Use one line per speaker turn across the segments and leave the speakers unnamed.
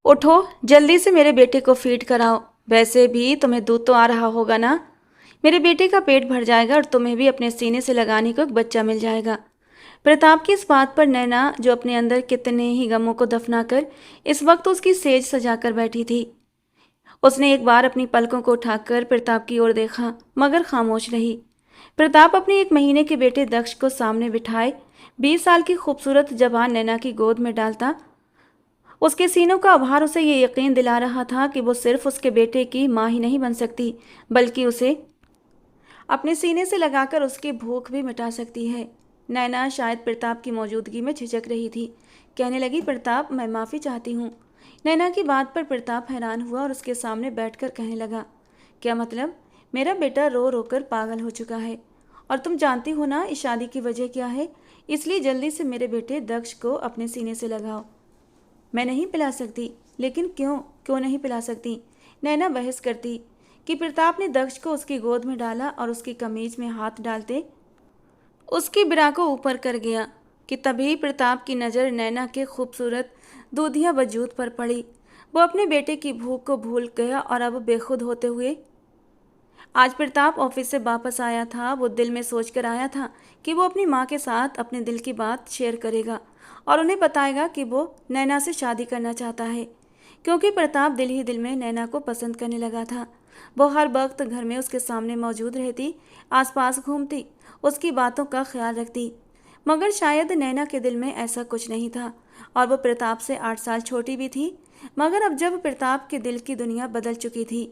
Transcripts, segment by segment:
उठो, जल्दी से मेरे बेटे को फीड कराओ। वैसे भी तुम्हें दूध तो आ रहा होगा ना। मेरे बेटे का पेट भर जाएगा और तुम्हें भी अपने सीने से लगाने को एक बच्चा मिल जाएगा। प्रताप की इस बात पर नैना, जो अपने अंदर कितने ही गमों को दफनाकर इस वक्त उसकी सेज सजाकर बैठी थी, उसने एक बार अपनी पलकों को उठाकर प्रताप की ओर देखा, मगर खामोश रही। प्रताप अपने 1 महीने के बेटे दक्ष को सामने बिठाए 20 साल की खूबसूरत जवान नैना की गोद में डालता। उसके सीनों का आभार उसे ये यकीन दिला रहा था कि वो सिर्फ उसके बेटे की माँ ही नहीं बन सकती, बल्कि उसे अपने सीने से लगाकर उसकी भूख भी मिटा सकती है। नैना शायद प्रताप की मौजूदगी में झिझक रही थी। कहने लगी, प्रताप, मैं माफ़ी चाहती हूँ। नैना की बात पर प्रताप हैरान हुआ और उसके सामने बैठकर कहने लगा, क्या मतलब? मेरा बेटा रो रो कर पागल हो चुका है, और तुम जानती हो ना इस शादी की वजह क्या है। इसलिए जल्दी से मेरे बेटे दक्ष को अपने सीने से लगाओ। मैं नहीं पिला सकती। लेकिन क्यों क्यों नहीं पिला सकती? नैना बहस करती कि प्रताप ने दक्ष को उसकी गोद में डाला और उसकी कमीज में हाथ डालते उसकी बिरा को ऊपर कर गया कि तभी प्रताप की नज़र नैना के खूबसूरत दूधिया वजूद पर पड़ी। वो अपने बेटे की भूख को भूल गया और अब बेखुद होते हुए आज प्रताप ऑफिस से वापस आया था। वो दिल में सोचकर आया था कि वो अपनी माँ के साथ अपने दिल की बात शेयर करेगा और उन्हें बताएगा कि वो नैना से शादी करना चाहता है, क्योंकि प्रताप दिल ही दिल में नैना को पसंद करने लगा था। वो हर वक्त घर में उसके सामने मौजूद रहती, आसपास घूमती, उसकी बातों का ख्याल रखती। मगर शायद नैना के दिल में ऐसा कुछ नहीं था, और वो प्रताप से 8 साल छोटी भी थी। मगर अब जब प्रताप के दिल की दुनिया बदल चुकी थी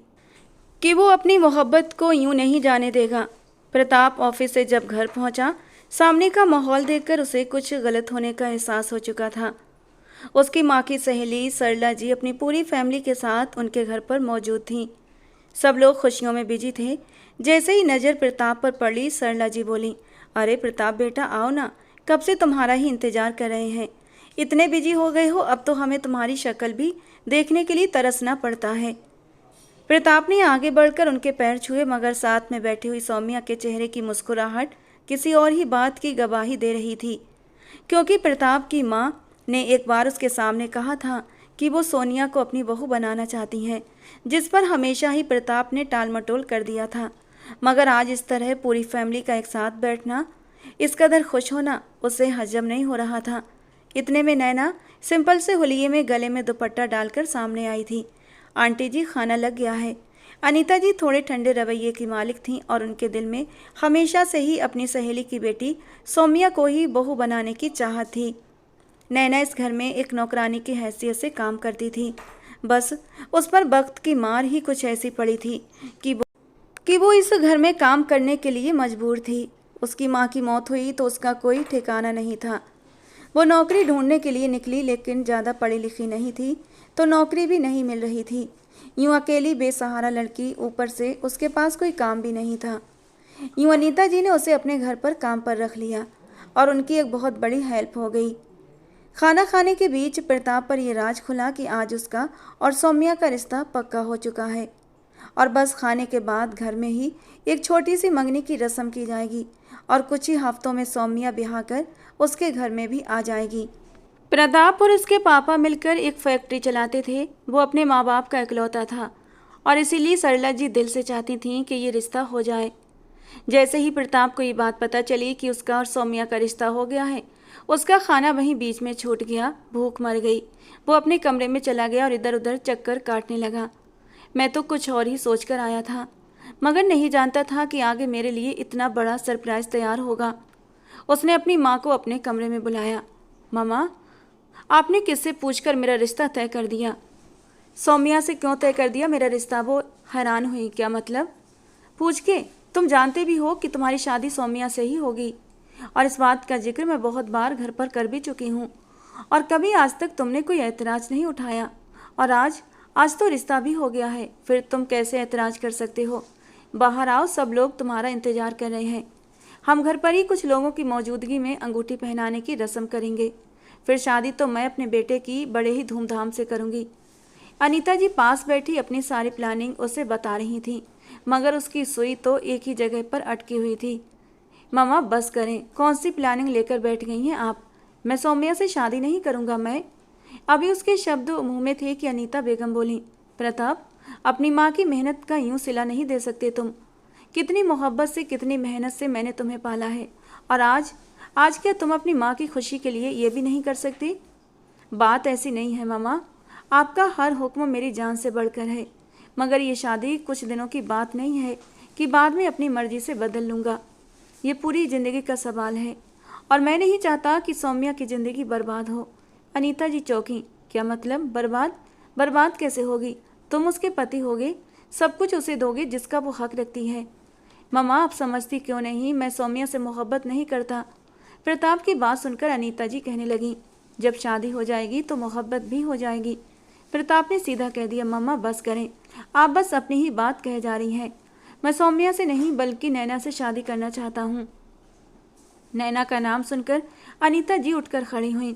कि वो अपनी मोहब्बत को यूं नहीं जाने देगा। प्रताप ऑफिस से जब घर पहुंचा, सामने का माहौल देखकर उसे कुछ गलत होने का एहसास हो चुका था। उसकी माँ की सहेली सरला जी अपनी पूरी फैमिली के साथ उनके घर पर मौजूद थीं। सब लोग खुशियों में बिजी थे। जैसे ही नज़र प्रताप पर पड़ी, सरला जी बोली, अरे प्रताप बेटा, आओ ना, कब से तुम्हारा ही इंतजार कर रहे हैं। इतने बिजी हो गए हो, अब तो हमें तुम्हारी शक्ल भी देखने के लिए तरसना पड़ता है। प्रताप ने आगे बढ़कर उनके पैर छुए, मगर साथ में बैठी हुई सौम्या के चेहरे की मुस्कुराहट किसी और ही बात की गवाही दे रही थी, क्योंकि प्रताप की माँ ने एक बार उसके सामने कहा था कि वो सोनिया को अपनी बहू बनाना चाहती हैं, जिस पर हमेशा ही प्रताप ने टाल मटोल कर दिया था। मगर आज इस तरह पूरी फैमिली का एक साथ बैठना, इस कदर खुश होना उसे हजम नहीं हो रहा था। इतने में नैना सिंपल से हुलिये में गले में दुपट्टा डालकर सामने आई थी। आंटी जी, खाना लग गया है। अनीता जी थोड़े ठंडे रवैये की मालिक थीं और उनके दिल में हमेशा से ही अपनी सहेली की बेटी सौम्या को ही बहू बनाने की चाहत थी। नैना इस घर में एक नौकरानी की हैसियत से काम करती थी। बस उस पर वक्त की मार ही कुछ ऐसी पड़ी थी कि वो इस घर में काम करने के लिए मजबूर थी। उसकी माँ की मौत हुई तो उसका कोई ठिकाना नहीं था। वो नौकरी ढूंढने के लिए निकली, लेकिन ज़्यादा पढ़ी लिखी नहीं थी, तो नौकरी भी नहीं मिल रही थी। यूँ अकेली बेसहारा लड़की, ऊपर से उसके पास कोई काम भी नहीं था। यूँ अनीता जी ने उसे अपने घर पर काम पर रख लिया और उनकी एक बहुत बड़ी हेल्प हो गई। खाना खाने के बीच प्रताप पर यह राज खुला कि आज उसका और सौम्या का रिश्ता पक्का हो चुका है, और बस खाने के बाद घर में ही एक छोटी सी मंगनी की रस्म की जाएगी और कुछ ही हफ्तों में सौम्या ब्याह कर उसके घर में भी आ जाएगी। प्रताप और उसके पापा मिलकर एक फैक्ट्री चलाते थे। वो अपने माँ बाप का इकलौता था और इसीलिए सरला जी दिल से चाहती थीं कि ये रिश्ता हो जाए। जैसे ही प्रताप को ये बात पता चली कि उसका और सौम्या का रिश्ता हो गया है, उसका खाना वहीं बीच में छूट गया, भूख मर गई। वो अपने कमरे में चला गया और इधर उधर चक्कर काटने लगा। मैं तो कुछ और ही सोच कर आया था, मगर नहीं जानता था कि आगे मेरे लिए इतना बड़ा सरप्राइज़ तैयार होगा। उसने अपनी माँ को अपने कमरे में बुलाया। मामा, आपने किससे पूछकर मेरा रिश्ता तय कर दिया? सौम्या से क्यों तय कर दिया मेरा रिश्ता? वो हैरान हुई। क्या मतलब? पूछ के? तुम जानते भी हो कि तुम्हारी शादी सौम्या से ही होगी, और इस बात का जिक्र मैं बहुत बार घर पर कर भी चुकी हूँ, और कभी आज तक तुमने कोई ऐतराज़ नहीं उठाया। और आज आज तो रिश्ता भी हो गया है, फिर तुम कैसे ऐतराज़ कर सकते हो? बाहर आओ, सब लोग तुम्हारा इंतज़ार कर रहे हैं। हम घर पर ही कुछ लोगों की मौजूदगी में अंगूठी पहनाने की रस्म करेंगे, फिर शादी तो मैं अपने बेटे की बड़े ही धूमधाम से करूँगी। अनीता जी पास बैठी अपनी सारी प्लानिंग उसे बता रही थी, मगर उसकी सुई तो एक ही जगह पर अटकी हुई थी। मामा बस करें, कौन सी प्लानिंग लेकर बैठ गई हैं आप? मैं सौम्या से शादी नहीं करूँगा। अभी उसके शब्द मुंह में थे कि अनीता बेगम बोली, प्रताप, अपनी माँ की मेहनत का यूं सिला नहीं दे सकते तुम। कितनी मोहब्बत से, कितनी मेहनत से मैंने तुम्हें पाला है, और आज आज क्या तुम अपनी माँ की खुशी के लिए ये भी नहीं कर सकती? बात ऐसी नहीं है मामा, आपका हर हुक्म मेरी जान से बढ़कर है, मगर ये शादी कुछ दिनों की बात नहीं है कि बाद में अपनी मर्जी से बदल लूँगा। ये पूरी ज़िंदगी का सवाल है, और मैं नहीं चाहता कि सौम्या की ज़िंदगी बर्बाद हो। अनीता जी चौंकी। क्या मतलब बर्बाद? बर्बाद कैसे होगी? तुम उसके पति होगे, सब कुछ उसे दोगे जिसका वो हक रखती है। ममा, आप समझती क्यों नहीं, मैं सौम्या से मोहब्बत नहीं करता। प्रताप की बात सुनकर अनीता जी कहने लगी, जब शादी हो जाएगी तो मोहब्बत भी हो जाएगी। प्रताप ने सीधा कह दिया, मम्मा बस करें, आप बस अपनी ही बात कह जा रही हैं। मैं सौम्या से नहीं बल्कि नैना से शादी करना चाहता हूँ। नैना का नाम सुनकर अनीता जी उठकर खड़ी हुई।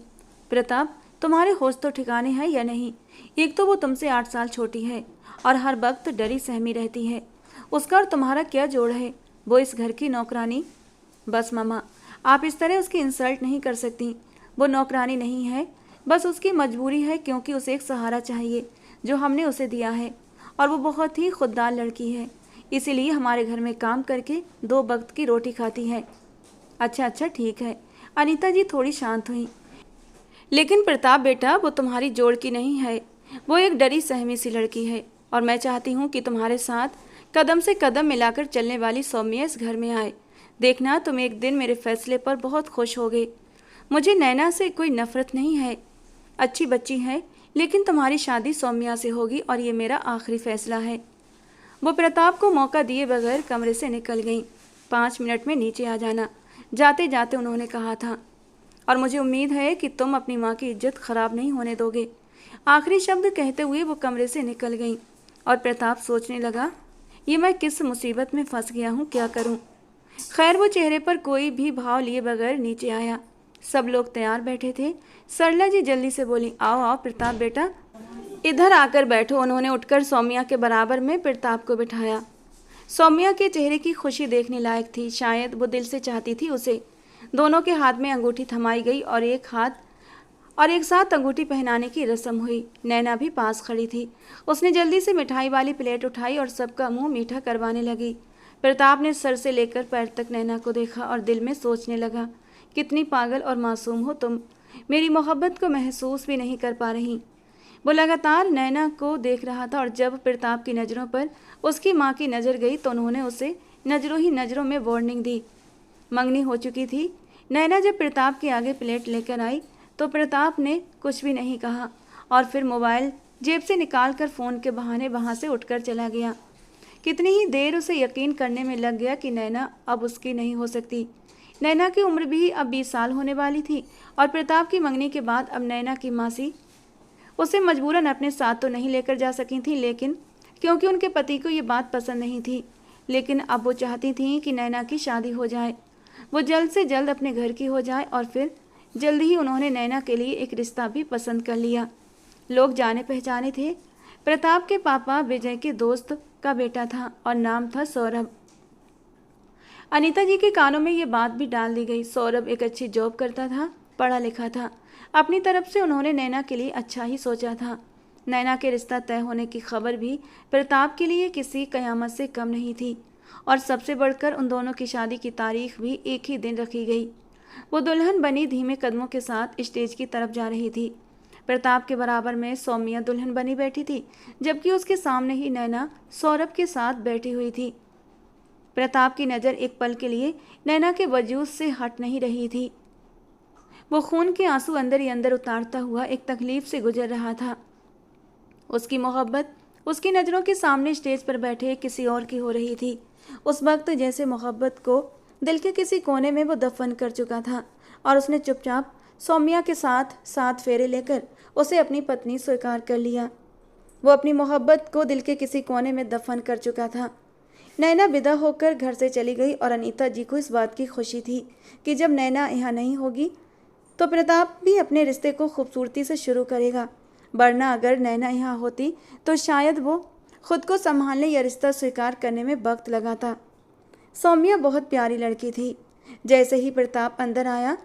प्रताप, तुम्हारे होश तो ठिकाने हैं या नहीं? एक तो वो तुमसे 8 साल छोटी है और हर वक्त डरी सहमी रहती है। उसका और तुम्हारा क्या जोड़ है? वो इस घर की नौकरानी। बस मामा, आप इस तरह उसकी इंसल्ट नहीं कर सकती। वो नौकरानी नहीं है, बस उसकी मजबूरी है, क्योंकि उसे एक सहारा चाहिए जो हमने उसे दिया है, और वो बहुत ही खुददार लड़की है, इसीलिए हमारे घर में काम करके 2 वक्त की रोटी खाती है। अच्छा अच्छा ठीक है। अनीता जी थोड़ी शांत हुई। लेकिन प्रताप बेटा, वो तुम्हारी जोड़ की नहीं है, वो एक डरी सहमी सी लड़की है, और मैं चाहती हूँ कि तुम्हारे साथ कदम से कदम मिलाकर चलने वाली सौम्या इस घर में आए। देखना, तुम एक दिन मेरे फैसले पर बहुत खुश होगे। मुझे नैना से कोई नफरत नहीं है, अच्छी बच्ची है, लेकिन तुम्हारी शादी सौम्या से होगी, और ये मेरा आखिरी फैसला है। वो प्रताप को मौका दिए बगैर कमरे से निकल गईं। 5 मिनट में नीचे आ जाना, जाते जाते उन्होंने कहा था, और मुझे उम्मीद है कि तुम अपनी माँ की इज्जत खराब नहीं होने दोगे। आखिरी शब्द कहते हुए वो कमरे से निकल गईं, और प्रताप सोचने लगा, ये मैं किस मुसीबत में फंस गया हूँ, क्या करूँ? खैर, वो चेहरे पर कोई भी भाव लिए बगैर नीचे आया। सब लोग तैयार बैठे थे। सरला जी जल्दी से बोली, आओ आओ प्रताप बेटा, इधर आकर बैठो। उन्होंने उठकर सौम्या के बराबर में प्रताप को बिठाया। सौम्या के चेहरे की खुशी देखने लायक थी, शायद वो दिल से चाहती थी उसे। दोनों के हाथ में अंगूठी थमाई गई और एक साथ अंगूठी पहनाने की रस्म हुई। नैना भी पास खड़ी थी। उसने जल्दी से मिठाई वाली प्लेट उठाई और सबका मुंह मीठा करवाने लगी। प्रताप ने सर से लेकर पैर तक नैना को देखा और दिल में सोचने लगा, कितनी पागल और मासूम हो तुम, मेरी मोहब्बत को महसूस भी नहीं कर पा रही। वो लगातार नैना को देख रहा था, और जब प्रताप की नज़रों पर उसकी माँ की नज़र गई तो उन्होंने उसे नज़रों ही नज़रों में वार्निंग दी। मंगनी हो चुकी थी। नैना जब प्रताप के आगे प्लेट लेकर आई तो प्रताप ने कुछ भी नहीं कहा, और फिर मोबाइल जेब से निकालकर फ़ोन के बहाने वहाँ से उठकर चला गया। कितनी ही देर उसे यकीन करने में लग गया कि नैना अब उसकी नहीं हो सकती। नैना की उम्र भी अब 20 साल होने वाली थी, और प्रताप की मंगनी के बाद अब नैना की मासी उसे मजबूरन अपने साथ तो नहीं लेकर जा सकी थी, लेकिन क्योंकि उनके पति को ये बात पसंद नहीं थी। लेकिन अब वो चाहती थी कि नैना की शादी हो जाए, वो जल्द से जल्द अपने घर की हो जाए, और फिर जल्द ही उन्होंने नैना के लिए एक रिश्ता भी पसंद कर लिया। लोग जाने पहचाने थे। प्रताप के पापा विजय के दोस्त का बेटा था और नाम था सौरभ। अनीता जी के कानों में ये बात भी डाल दी गई। सौरभ एक अच्छी जॉब करता था, पढ़ा लिखा था। अपनी तरफ से उन्होंने नैना के लिए अच्छा ही सोचा था। नैना के रिश्ता तय होने की खबर भी प्रताप के लिए किसी कयामत से कम नहीं थी, और सबसे बढ़कर उन दोनों की शादी की तारीख भी एक ही दिन रखी गई। वो दुल्हन बनी धीमे कदमों के साथ स्टेज की तरफ जा रही थी। प्रताप के बराबर में सौम्या दुल्हन बनी बैठी थी, जबकि उसके सामने ही नैना सौरभ के साथ बैठी हुई थी। प्रताप की नज़र एक पल के लिए नैना के वजूद से हट नहीं रही थी। वो खून के आंसू अंदर ही अंदर उतारता हुआ एक तकलीफ से गुजर रहा था। उसकी मोहब्बत उसकी नज़रों के सामने स्टेज पर बैठे किसी और की हो रही थी। उस वक्त जैसे मोहब्बत को दिल के किसी कोने में वो दफन कर चुका था, और उसने चुपचाप सौम्या के साथ 7 फेरे लेकर उसे अपनी पत्नी स्वीकार कर लिया। वो अपनी मोहब्बत को दिल के किसी कोने में दफन कर चुका था। नैना विदा होकर घर से चली गई, और अनीता जी को इस बात की खुशी थी कि जब नैना यहाँ नहीं होगी तो प्रताप भी अपने रिश्ते को खूबसूरती से शुरू करेगा, वरना अगर नैना यहाँ होती तो शायद वो खुद को संभालने या रिश्ता स्वीकार करने में वक्त लगाता। सौम्या बहुत प्यारी लड़की थी। जैसे ही प्रताप अंदर आया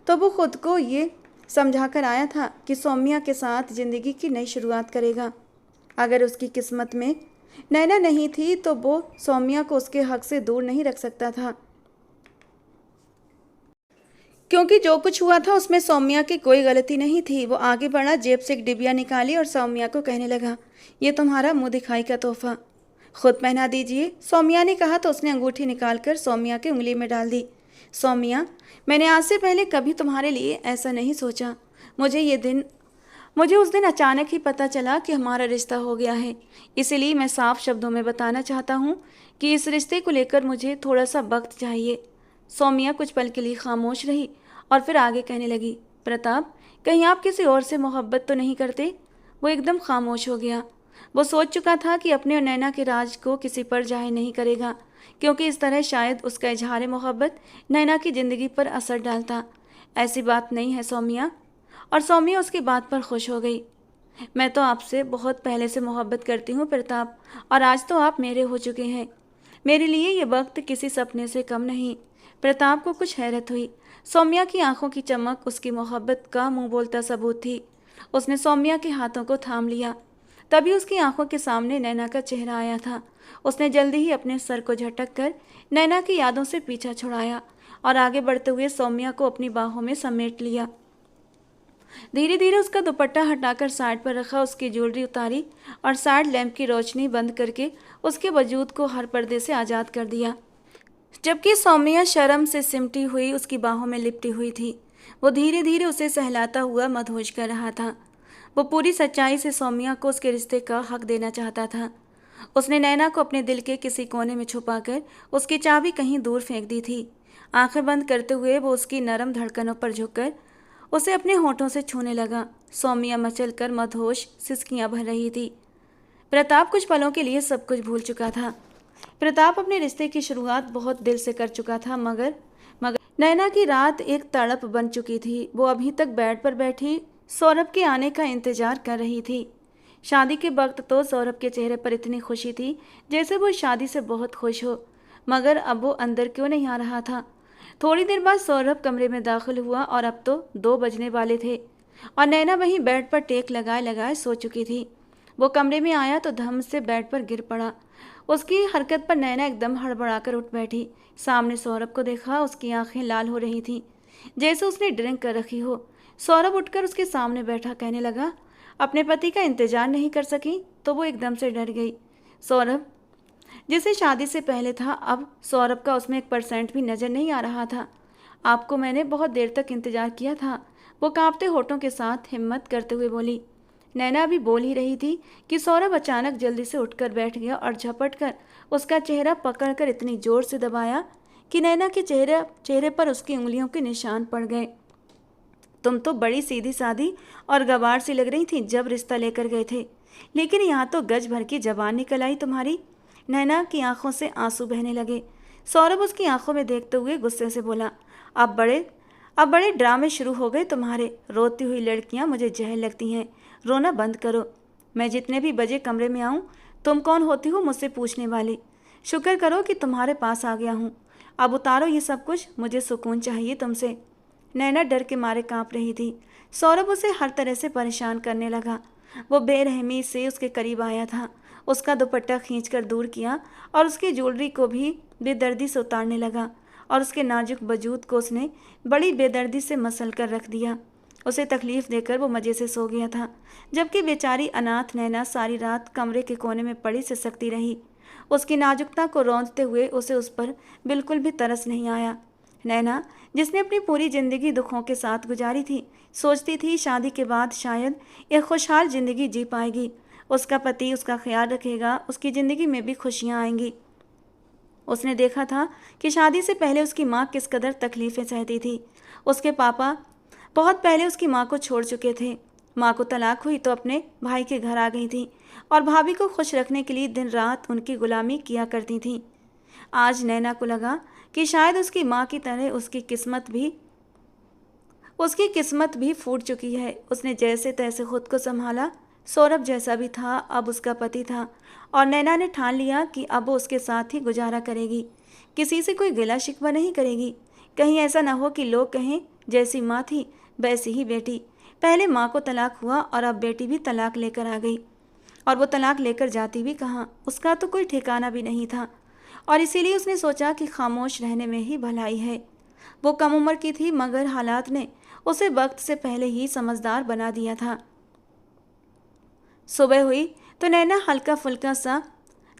तो वो खुद को ये समझाकर आया था कि सौम्या के साथ ज़िंदगी की नई शुरुआत करेगा। अगर उसकी किस्मत में नैना नहीं थी तो वो सौम्या को उसके हक से दूर नहीं रख सकता था, क्योंकि जो कुछ हुआ था उसमें सौम्या की कोई गलती नहीं थी। वो आगे बढ़ा, जेब से एक डिबिया निकाली और सौम्या को कहने लगा, ये तुम्हारा मुंह दिखाई का तोहफा, खुद पहना दीजिए। सौम्या ने कहा तो उसने अंगूठी निकालकर सौम्या की उंगली में डाल दी। सौम्या, मैंने आज से पहले कभी तुम्हारे लिए ऐसा नहीं सोचा। मुझे उस दिन अचानक ही पता चला कि हमारा रिश्ता हो गया है। इसीलिए मैं साफ शब्दों में बताना चाहता हूँ कि इस रिश्ते को लेकर मुझे थोड़ा सा वक्त चाहिए। सौम्या कुछ पल के लिए खामोश रही और फिर आगे कहने लगी, प्रताप, कहीं आप किसी और से मोहब्बत तो नहीं करते? वो एकदम खामोश हो गया। वो सोच चुका था कि अपने और नैना के राज को किसी पर जाहिर नहीं करेगा, क्योंकि इस तरह शायद उसका इजहार मोहब्बत नैना की ज़िंदगी पर असर डालता। ऐसी बात नहीं है सौम्या। और सौम्या उसकी बात पर खुश हो गई। मैं तो आपसे बहुत पहले से मोहब्बत करती हूँ प्रताप, और आज तो आप मेरे हो चुके हैं। मेरे लिए ये वक्त किसी सपने से कम नहीं। प्रताप को कुछ हैरत हुई। सौम्या की आंखों की चमक उसकी मोहब्बत का मुंह बोलता सबूत थी। उसने सौम्या के हाथों को थाम लिया। तभी उसकी आंखों के सामने नैना का चेहरा आया था। उसने जल्दी ही अपने सर को झटक कर नैना की यादों से पीछा छुड़ाया और आगे बढ़ते हुए सौम्या को अपनी बाहों में समेट लिया। धीरे धीरे उसका दुपट्टा हटाकर साइड पर रखा, उसकी ज्वेलरी उतारी और साइड लैंप की रोशनी बंद करके उसके वजूद को हर पर्दे से आज़ाद कर दिया। जबकि सौम्या शर्म से सिमटी हुई उसकी बाहों में लिपटी हुई थी। वो धीरे धीरे उसे सहलाता हुआ मदहोश कर रहा था। वो पूरी सच्चाई से सौम्या को उसके रिश्ते का हक देना चाहता था। उसने नैना को अपने दिल के किसी कोने में छुपाकर उसकी चाबी कहीं दूर फेंक दी थी। आंखें बंद करते हुए वो उसकी नरम धड़कनों पर झुककर उसे अपने होठों से छूने लगा। सौम्या मचल कर मदहोश सिसकियां भर रही थी। प्रताप कुछ पलों के लिए सब कुछ भूल चुका था। प्रताप अपने रिश्ते की शुरुआत बहुत दिल से कर चुका था, मगर नैना की रात एक तड़प बन चुकी थी। वो अभी तक बेड पर बैठी सौरभ के आने का इंतजार कर रही थी। शादी के वक्त तो सौरभ के चेहरे पर इतनी खुशी थी जैसे वो शादी से बहुत खुश हो, मगर अब वो अंदर क्यों नहीं आ रहा था। थोड़ी देर बाद सौरभ कमरे में दाखिल हुआ और अब तो 2 बजने वाले थे और नैना वहीं बेड पर टेक लगाए लगाए सो चुकी थी। वो कमरे में आया तो धम से बेड पर गिर पड़ा। उसकी हरकत पर नैना एकदम हड़बड़ाकर उठ बैठी। सामने सौरभ को देखा, उसकी आंखें लाल हो रही थीं जैसे उसने ड्रिंक कर रखी हो। सौरभ उठकर उसके सामने बैठा, कहने लगा, अपने पति का इंतजार नहीं कर सकी? तो वो एकदम से डर गई। सौरभ जिसे शादी से पहले था, अब सौरभ का उसमें 1% भी नज़र नहीं आ रहा था। आपको मैंने बहुत देर तक इंतजार किया था, वो कांपते होठों के साथ हिम्मत करते हुए बोली। नैना अभी बोल ही रही थी कि सौरभ अचानक जल्दी से उठकर बैठ गया और झपट कर उसका चेहरा पकड़कर इतनी जोर से दबाया कि नैना के चेहरे पर उसकी उंगलियों के निशान पड़ गए। तुम तो बड़ी सीधी सादी और गवार सी लग रही थी जब रिश्ता लेकर गए थे, लेकिन यहाँ तो गज भर की जबान निकल आई तुम्हारी। नैना की आंखों से आंसू बहने लगे। सौरभ उसकी आंखों में देखते हुए गुस्से से बोला, अब बड़े ड्रामे शुरू हो गए तुम्हारे। रोती हुई लड़कियां मुझे जहर लगती हैं। रोना बंद करो। मैं जितने भी बजे कमरे में आऊँ, तुम कौन होती हो मुझसे पूछने वाली? शुक्र करो कि तुम्हारे पास आ गया हूँ। अब उतारो ये सब कुछ, मुझे सुकून चाहिए तुमसे। नैना डर के मारे कांप रही थी। सौरभ उसे हर तरह से परेशान करने लगा। वो बेरहमी से उसके करीब आया था, उसका दुपट्टा खींचकर दूर किया और उसकी ज्वेलरी को भी बेदर्दी से उतारने लगा और उसके नाजुक वजूद को उसने बड़ी बेदर्दी से मसल कर रख दिया। उसे तकलीफ देकर वो मज़े से सो गया था, जबकि बेचारी अनाथ नैना सारी रात कमरे के कोने में पड़ी सिसकती रही। उसकी नाजुकता को रौंदते हुए उसे उस पर बिल्कुल भी तरस नहीं आया। नैना, जिसने अपनी पूरी ज़िंदगी दुखों के साथ गुजारी थी, सोचती थी शादी के बाद शायद एक खुशहाल ज़िंदगी जी पाएगी। उसका पति उसका ख्याल रखेगा, उसकी ज़िंदगी में भी खुशियाँ आएंगी। उसने देखा था कि शादी से पहले उसकी माँ किस कदर तकलीफ़ें सहती थी। उसके पापा बहुत पहले उसकी माँ को छोड़ चुके थे। माँ को तलाक हुई तो अपने भाई के घर आ गई थी और भाभी को खुश रखने के लिए दिन रात उनकी गुलामी किया करती थी। आज नैना को लगा कि शायद उसकी माँ की तरह उसकी किस्मत भी फूट चुकी है। उसने जैसे तैसे खुद को संभाला। सौरभ जैसा भी था, अब उसका पति था और नैना ने ठान लिया कि अब वो उसके साथ ही गुजारा करेगी, किसी से कोई गिला शिकवा नहीं करेगी। कहीं ऐसा ना हो कि लोग कहें, जैसी माँ थी वैसी ही बेटी, पहले माँ को तलाक हुआ और अब बेटी भी तलाक लेकर आ गई। और वो तलाक लेकर जाती भी कहाँ, उसका तो कोई ठिकाना भी नहीं था। और इसीलिए उसने सोचा कि खामोश रहने में ही भलाई है। वो कम उम्र की थी, मगर हालात ने उसे वक्त से पहले ही समझदार बना दिया था। सुबह हुई तो नैना हल्का फुल्का सा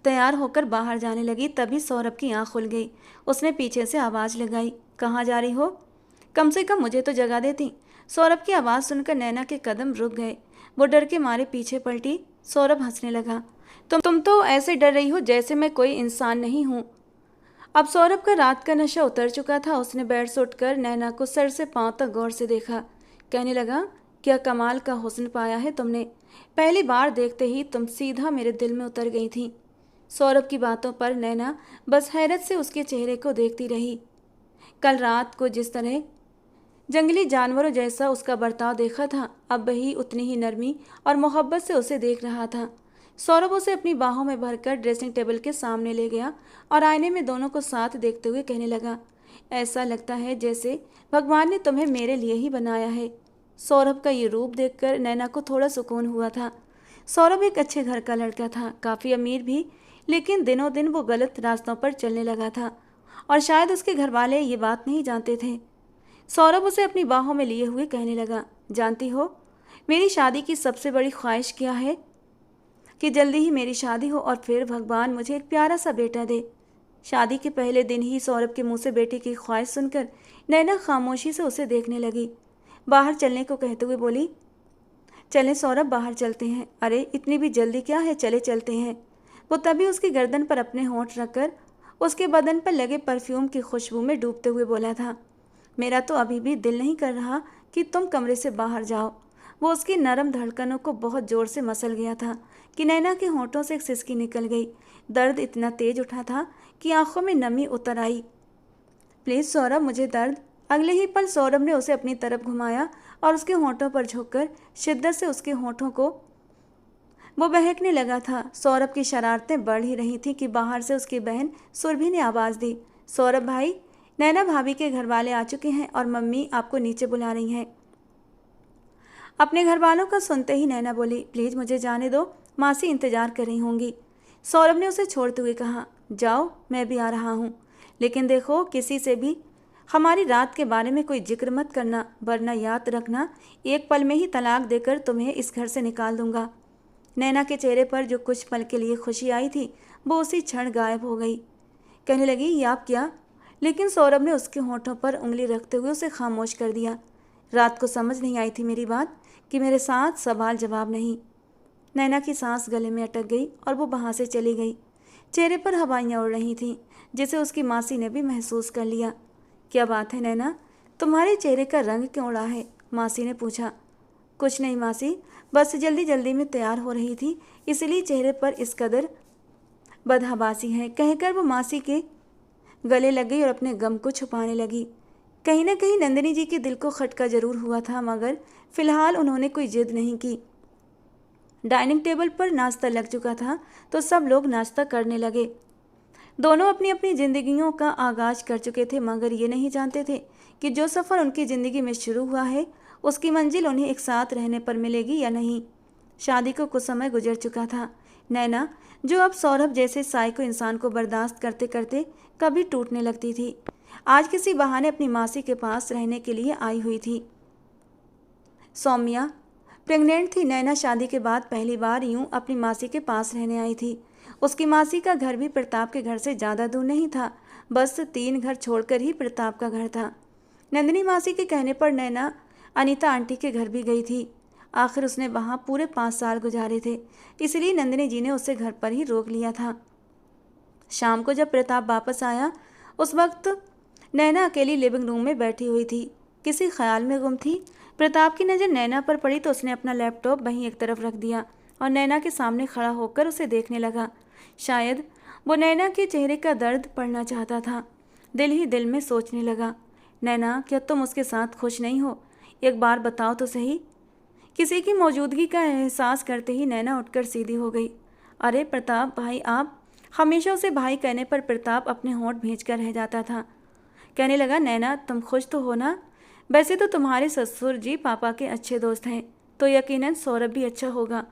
तैयार होकर बाहर जाने लगी। तभी सौरभ की आंख खुल गई। उसने पीछे से आवाज़ लगाई, कहाँ जा रही हो? कम से कम मुझे तो जगा देती। सौरभ की आवाज़ सुनकर नैना के कदम रुक गए। वो डर के मारे पीछे पलटी। सौरभ हंसने लगा, तुम तो ऐसे डर रही हो जैसे मैं कोई इंसान नहीं हूँ। अब सौरभ का रात का नशा उतर चुका था। उसने बेड से उठकर नैना को सर से पांव तक गौर से देखा। कहने लगा, क्या कमाल का हुस्न पाया है तुमने। पहली बार देखते ही तुम सीधा मेरे दिल में उतर गई थी। सौरभ की बातों पर नैना बस हैरत से उसके चेहरे को देखती रही। कल रात को जिस तरह जंगली जानवरों जैसा उसका बर्ताव देखा था, अब वही उतनी ही नरमी और मोहब्बत से उसे देख रहा था। सौरभ उसे अपनी बाहों में भरकर ड्रेसिंग टेबल के सामने ले गया और आईने में दोनों को साथ देखते हुए कहने लगा, ऐसा लगता है जैसे भगवान ने तुम्हें मेरे लिए ही बनाया है। सौरभ का ये रूप देखकर नैना को थोड़ा सुकून हुआ था। सौरभ एक अच्छे घर का लड़का था, काफ़ी अमीर भी, लेकिन दिनों दिन वो गलत रास्तों पर चलने लगा था और शायद उसके घर वाले ये बात नहीं जानते थे। सौरभ उसे अपनी बाहों में लिए हुए कहने लगा, जानती हो मेरी शादी की सबसे बड़ी ख्वाहिश क्या है? कि जल्दी ही मेरी शादी हो और फिर भगवान मुझे एक प्यारा सा बेटा दे। शादी के पहले दिन ही सौरभ के मुंह से बेटे की ख्वाहिश सुनकर नैना खामोशी से उसे देखने लगी। बाहर चलने को कहते हुए बोली, चलें सौरभ, बाहर चलते हैं। अरे इतनी भी जल्दी क्या है, चले चलते हैं। वो तभी उसकी गर्दन पर अपने होंठ रखकर उसके बदन पर लगे परफ्यूम की खुशबू में डूबते हुए बोला था, मेरा तो अभी भी दिल नहीं कर रहा कि तुम कमरे से बाहर जाओ। वो उसकी नरम धड़कनों को बहुत जोर से मसल गया था कि नैना के होंठों से एक सिसकी निकल गई। दर्द इतना तेज उठा था कि आंखों में नमी उतर आई। प्लीज़ सौरभ, मुझे दर्द। अगले ही पल सौरभ ने उसे अपनी तरफ घुमाया और उसके होंठों पर झुककर शिद्दत से उसके होंठों को वो बहकने लगा था। सौरभ की शरारतें बढ़ ही रही थी कि बाहर से उसकी बहन सुरभि ने आवाज़ दी, सौरभ भाई, नैना भाभी के घर वाले आ चुके हैं और मम्मी आपको नीचे बुला रही हैं। अपने घर वालों का सुनते ही नैना बोली, प्लीज़ मुझे जाने दो, मासी इंतज़ार कर रही होंगी। सौरभ ने उसे छोड़ते हुए कहा, जाओ, मैं भी आ रहा हूँ, लेकिन देखो किसी से भी हमारी रात के बारे में कोई जिक्र मत करना, वरना याद रखना एक पल में ही तलाक देकर तुम्हें इस घर से निकाल दूंगा। नैना के चेहरे पर जो कुछ पल के लिए खुशी आई थी वो उसी क्षण गायब हो गई। कहने लगी, ये आप क्या? लेकिन सौरभ ने उसके होंठों पर उंगली रखते हुए उसे खामोश कर दिया। रात को समझ नहीं आई थी मेरी बात, कि मेरे साथ सवाल जवाब नहीं। नैना की सांस गले में अटक गई और वो वहाँ से चली गई। चेहरे पर हवाइयाँ उड़ रही थीं, जिसे उसकी मासी ने भी महसूस कर लिया। क्या बात है नैना, तुम्हारे चेहरे का रंग क्यों उड़ा है? मासी ने पूछा। कुछ नहीं मासी, बस जल्दी जल्दी में तैयार हो रही थी, इसलिए चेहरे पर इस कदर बदहवासी है। कहकर वो मासी के गले लग गई और अपने गम को छुपाने लगी। कहीं ना कहीं नंदिनी जी के दिल को खटका जरूर हुआ था, मगर फिलहाल उन्होंने कोई जिद नहीं की। डाइनिंग टेबल पर नाश्ता लग चुका था तो सब लोग नाश्ता करने लगे। दोनों अपनी अपनी जिंदगियों का आगाज कर चुके थे, मगर ये नहीं जानते थे कि जो सफ़र उनकी ज़िंदगी में शुरू हुआ है उसकी मंजिल उन्हें एक साथ रहने पर मिलेगी या नहीं। शादी को कुछ समय गुजर चुका था। नैना, जो अब सौरभ जैसे साइको इंसान को बर्दाश्त करते करते कभी टूटने लगती थी, आज किसी बहाने अपनी मासी के पास रहने के लिए आई हुई थी। सौम्या प्रेग्नेंट थी। नैना शादी के बाद पहली बार यूं अपनी मासी के पास रहने आई थी। उसकी मासी का घर भी प्रताप के घर से ज़्यादा दूर नहीं था, बस 3 घर छोड़कर ही प्रताप का घर था। नंदिनी मासी के कहने पर नैना अनीता आंटी के घर भी गई थी। आखिर उसने वहाँ पूरे 5 साल गुजारे थे, इसलिए नंदिनी जी ने उसे घर पर ही रोक लिया था। शाम को जब प्रताप वापस आया, उस वक्त नैना अकेली लिविंग रूम में बैठी हुई थी, किसी ख्याल में गुम थी। प्रताप की नज़र नैना पर पड़ी तो उसने अपना लैपटॉप वहीं एक तरफ रख दिया और नैना के सामने खड़ा होकर उसे देखने लगा। शायद वो नैना के चेहरे का दर्द पढ़ना चाहता था। दिल ही दिल में सोचने लगा, नैना, क्या तुम उसके साथ खुश नहीं हो? एक बार बताओ तो सही। किसी की मौजूदगी का एहसास करते ही नैना उठकर सीधी हो गई। अरे प्रताप भाई, आप? हमेशा उसे भाई कहने पर प्रताप अपने होंठ भींच कर रह जाता था। कहने लगा, नैना तुम खुश तो हो ना? वैसे तो तुम्हारे ससुर जी पापा के अच्छे दोस्त हैं, तो यकीनन सौरभ भी अच्छा होगा।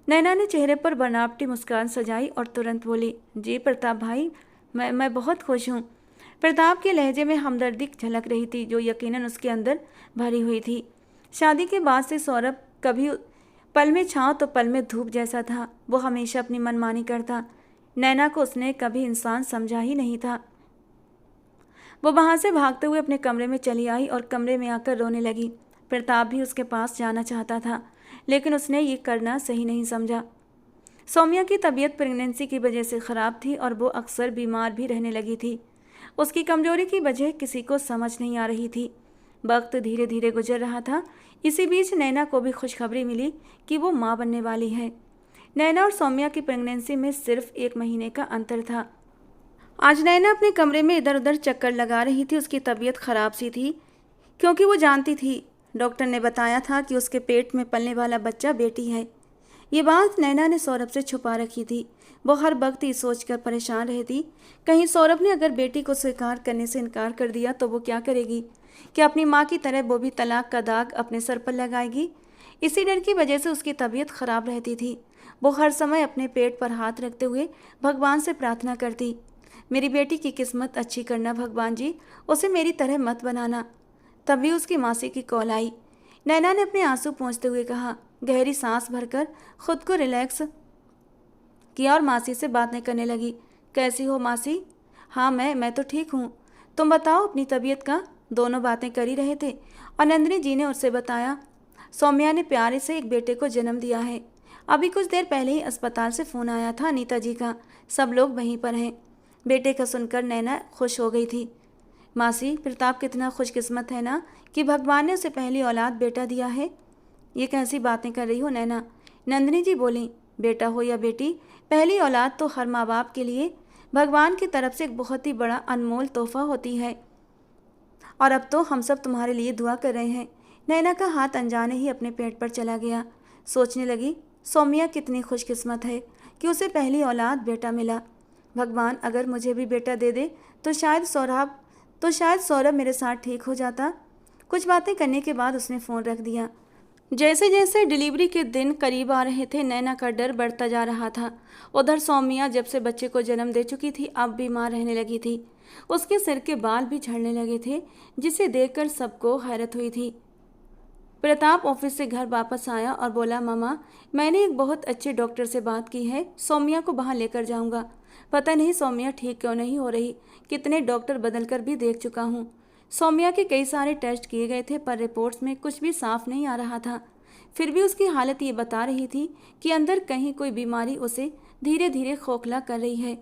नैना ने चेहरे पर बनावटी मुस्कान सजाई और तुरंत बोली, जी प्रताप भाई, मैं बहुत खुश हूँ। प्रताप के लहजे में हमदर्दी झलक रही थी, जो यकीनन उसके अंदर भरी हुई थी। शादी के बाद से सौरभ कभी पल में छाँव तो पल में धूप जैसा था। वो हमेशा अपनी मनमानी करता। नैना को उसने कभी इंसान समझा ही नहीं था। वो वहाँ से भागते हुए अपने कमरे में चली आई और कमरे में आकर रोने लगी। प्रताप भी उसके पास जाना चाहता था, लेकिन उसने ये करना सही नहीं समझा। सौम्या की तबीयत प्रेगनेंसी की वजह से ख़राब थी और वो अक्सर बीमार भी रहने लगी थी। उसकी कमजोरी की वजह किसी को समझ नहीं आ रही थी। वक्त धीरे धीरे गुजर रहा था। इसी बीच नैना को भी खुशखबरी मिली कि वो माँ बनने वाली है। नैना और सौम्या की प्रेगनेंसी में सिर्फ 1 महीने का अंतर था। आज नैना अपने कमरे में इधर उधर चक्कर लगा रही थी। उसकी तबीयत खराब सी थी, क्योंकि वो जानती थी डॉक्टर ने बताया था कि उसके पेट में पलने वाला बच्चा बेटी है। ये बात नैना ने सौरभ से छुपा रखी थी। वो हर वक्त ये सोचकर परेशान रहती, कहीं सौरभ ने अगर बेटी को स्वीकार करने से इनकार कर दिया तो वो क्या करेगी? क्या अपनी माँ की तरह वो भी तलाक का दाग अपने सर पर लगाएगी? इसी डर की वजह से उसकी तबीयत खराब रहती थी। वो हर समय अपने पेट पर हाथ रखते हुए भगवान से प्रार्थना करती, मेरी बेटी की किस्मत अच्छी करना भगवान जी, उसे मेरी तरह मत बनाना। तभी उसकी मासी की कॉल आई। नैना ने अपने आंसू पोंछते हुए कहा, गहरी सांस भरकर खुद को रिलैक्स किया और मासी से बातें करने लगी। कैसी हो मासी? हाँ मैं तो ठीक हूँ। तुम बताओ अपनी तबीयत का। दोनों बातें कर ही रहे थे और नंदिनी जी ने उससे बताया, सौम्या ने प्यारे से एक बेटे को जन्म दिया है। अभी कुछ देर पहले ही अस्पताल से फ़ोन आया था अनीता जी का। सब लोग वहीं पर हैं। बेटे का सुनकर नैना खुश हो गई थी। मासी, प्रताप कितना खुशकिस्मत है ना कि भगवान ने उसे पहली औलाद बेटा दिया है। ये कैसी बातें कर रही हो नैना? नंदिनी जी बोली, बेटा हो या बेटी, पहली औलाद तो हर माँ बाप के लिए भगवान की तरफ से एक बहुत ही बड़ा अनमोल तोहफा होती है। और अब तो हम सब तुम्हारे लिए दुआ कर रहे हैं। नैना का हाथ अनजाने ही अपने पेट पर चला गया। सोचने लगी, सौम्या कितनी खुशकिस्मत है कि उसे पहली औलाद बेटा मिला। भगवान अगर मुझे भी बेटा दे दे तो शायद सौरभ मेरे साथ ठीक हो जाता। कुछ बातें करने के बाद उसने फ़ोन रख दिया। जैसे जैसे डिलीवरी के दिन करीब आ रहे थे, नैना का डर बढ़ता जा रहा था। उधर सौम्या जब से बच्चे को जन्म दे चुकी थी, अब बीमार रहने लगी थी। उसके सिर के बाल भी झड़ने लगे थे, जिसे देखकर सबको हैरत हुई थी। प्रताप ऑफिस से घर वापस आया और बोला, मामा, मैंने एक बहुत अच्छे डॉक्टर से बात की है, सौम्या को वहाँ लेकर जाऊँगा। पता नहीं सौम्या ठीक क्यों नहीं हो रही। कितने डॉक्टर बदल कर भी देख चुका हूँ। सौम्या के कई सारे टेस्ट किए गए थे, पर रिपोर्ट्स में कुछ भी साफ नहीं आ रहा था। फिर भी उसकी हालत ये बता रही थी कि अंदर कहीं कोई बीमारी उसे धीरे धीरे खोखला कर रही है।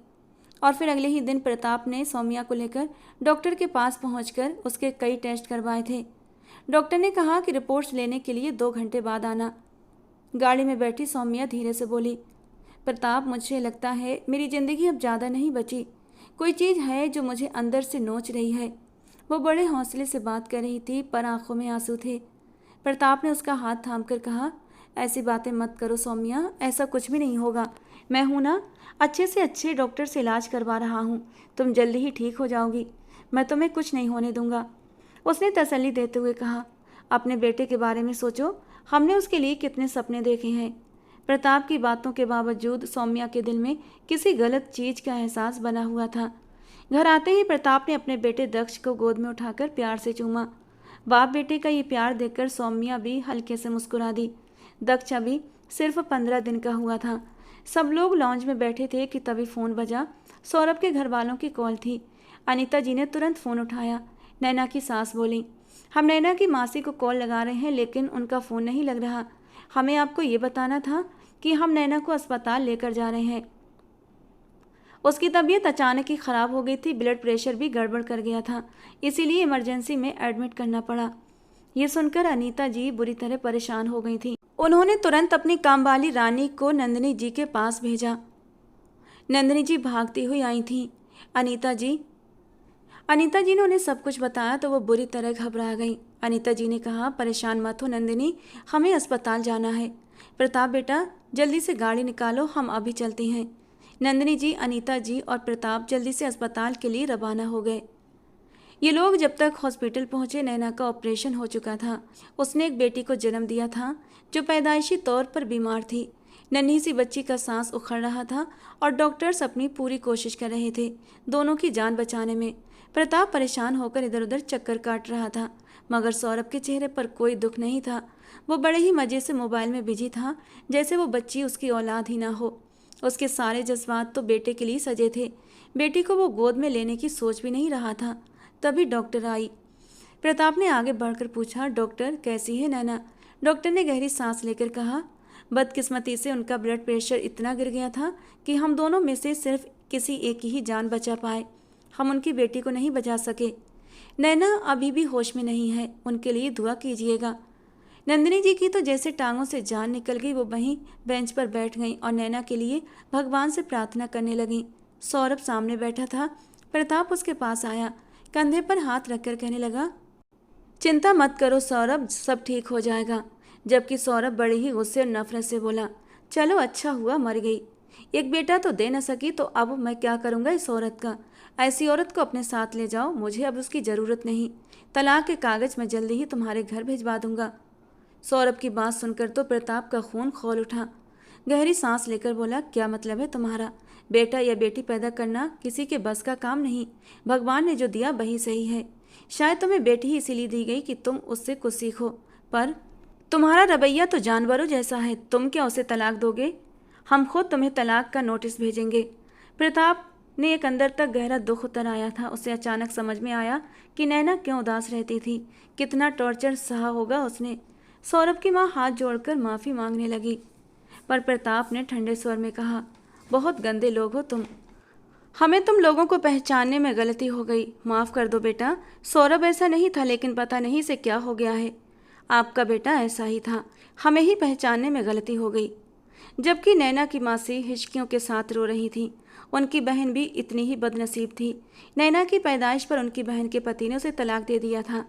और फिर अगले ही दिन प्रताप ने सौम्या को लेकर डॉक्टर के पास पहुंचकर उसके कई टेस्ट करवाए थे। डॉक्टर ने कहा कि रिपोर्ट्स लेने के लिए 2 घंटे बाद आना। गाड़ी में बैठी सौम्या धीरे से बोली, प्रताप, मुझे लगता है मेरी ज़िंदगी अब ज़्यादा नहीं बची। कोई चीज़ है जो मुझे अंदर से नोच रही है। वो बड़े हौसले से बात कर रही थी, पर आंखों में आंसू थे। प्रताप ने उसका हाथ थामकर कहा, ऐसी बातें मत करो सौम्या, ऐसा कुछ भी नहीं होगा। मैं हूं ना, अच्छे से अच्छे डॉक्टर से इलाज करवा रहा हूं। तुम जल्दी ही ठीक हो जाओगी। मैं तुम्हें कुछ नहीं होने दूंगा। उसने तसल्ली देते हुए कहा, अपने बेटे के बारे में सोचो, हमने उसके लिए कितने सपने देखे हैं। प्रताप की बातों के बावजूद सौम्या के दिल में किसी गलत चीज़ का एहसास बना हुआ था। घर आते ही प्रताप ने अपने बेटे दक्ष को गोद में उठाकर प्यार से चूमा। बाप बेटे का ये प्यार देखकर सौम्या भी हल्के से मुस्कुरा दी। दक्ष अभी सिर्फ 15 दिन का हुआ था। सब लोग लॉन्ज में बैठे थे कि तभी फ़ोन बजा। सौरभ के घर वालों की कॉल थी। अनीता जी ने तुरंत फ़ोन उठाया। नैना की सास बोली, हम नैना की मासी को कॉल लगा रहे हैं, लेकिन उनका फ़ोन नहीं लग रहा। हमें आपको ये बताना था कि हम नैना को अस्पताल लेकर जा रहे हैं। उसकी तबीयत अचानक ही ख़राब हो गई थी। ब्लड प्रेशर भी गड़बड़ कर गया था, इसीलिए इमरजेंसी में एडमिट करना पड़ा। ये सुनकर अनीता जी बुरी तरह परेशान हो गई थी। उन्होंने तुरंत अपनी कामवाली रानी को नंदिनी जी के पास भेजा। नंदिनी जी भागती हुई आई थी। अनीता जी ने उन्हें सब कुछ बताया तो वो बुरी तरह घबरा गई। अनीता जी ने कहा, परेशान मत हो नंदिनी, हमें अस्पताल जाना है। प्रताप बेटा, जल्दी से गाड़ी निकालो, हम अभी चलते हैं। नंदिनी जी, अनीता जी और प्रताप जल्दी से अस्पताल के लिए रवाना हो गए। ये लोग जब तक हॉस्पिटल पहुंचे, नैना का ऑपरेशन हो चुका था। उसने एक बेटी को जन्म दिया था जो पैदाइशी तौर पर बीमार थी। नन्ही सी बच्ची का सांस उखड़ रहा था और डॉक्टर्स अपनी पूरी कोशिश कर रहे थे दोनों की जान बचाने में। प्रताप परेशान होकर इधर उधर चक्कर काट रहा था, मगर सौरभ के चेहरे पर कोई दुख नहीं था। वो बड़े ही मजे से मोबाइल में बिजी था, जैसे वो बच्ची उसकी औलाद ही ना हो। उसके सारे जज्बात तो बेटे के लिए सजे थे। बेटी को वो गोद में लेने की सोच भी नहीं रहा था। तभी डॉक्टर आई। प्रताप ने आगे बढ़कर पूछा, डॉक्टर कैसी है नैना? डॉक्टर ने गहरी सांस लेकर कहा, बदकिस्मती से उनका ब्लड प्रेशर इतना गिर गया था कि हम दोनों में से सिर्फ किसी एक की ही जान बचा पाए। हम उनकी बेटी को नहीं बचा सके। नैना अभी भी होश में नहीं है, उनके लिए दुआ कीजिएगा। नंदिनी जी की तो जैसे टांगों से जान निकल गई। वो वहीं बेंच पर बैठ गई और नैना के लिए भगवान से प्रार्थना करने लगी। सौरभ सामने बैठा था। प्रताप उसके पास आया, कंधे पर हाथ रखकर कहने लगा, चिंता मत करो सौरभ, सब ठीक हो जाएगा। जबकि सौरभ बड़े ही गुस्से और नफरत से बोला, चलो अच्छा हुआ मर गई। एक बेटा तो दे न सकी तो अब मैं क्या करूँगा इस औरत का। ऐसी औरत को अपने साथ ले जाओ, मुझे अब उसकी ज़रूरत नहीं। तलाक के कागज़ मैं जल्दी ही तुम्हारे घर भिजवा दूंगा। सौरभ की बात सुनकर तो प्रताप का खून खौल उठा। गहरी सांस लेकर बोला, क्या मतलब है तुम्हारा? बेटा या बेटी पैदा करना किसी के बस का काम नहीं। भगवान ने जो दिया वही सही है। शायद तुम्हें बेटी ही इसीलिए दी गई कि तुम उससे कुछ सीखो, पर तुम्हारा रवैया तो जानवरों जैसा है। तुम क्या उसे तलाक दोगे? हम खुद तुम्हें तलाक का नोटिस भेजेंगे। प्रताप ने एक अंदर तक गहरा दुख उतर आया था। उसे अचानक समझ में आया कि नैना क्यों उदास रहती थी। कितना टॉर्चर सहा होगा उसने। सौरभ की माँ हाथ जोड़कर माफ़ी मांगने लगी, पर प्रताप ने ठंडे स्वर में कहा, बहुत गंदे लोग हो तुम। हमें तुम लोगों को पहचानने में गलती हो गई, माफ़ कर दो बेटा। सौरभ ऐसा नहीं था, लेकिन पता नहीं से क्या हो गया है। आपका बेटा ऐसा ही था, हमें ही पहचानने में गलती हो गई। जबकि नैना की मासी हिचकियों के साथ रो रही थी। उनकी बहन भी इतनी ही बदनसीब थी। नैना की पैदाइश पर उनकी बहन के पति ने उसे तलाक दे दिया था।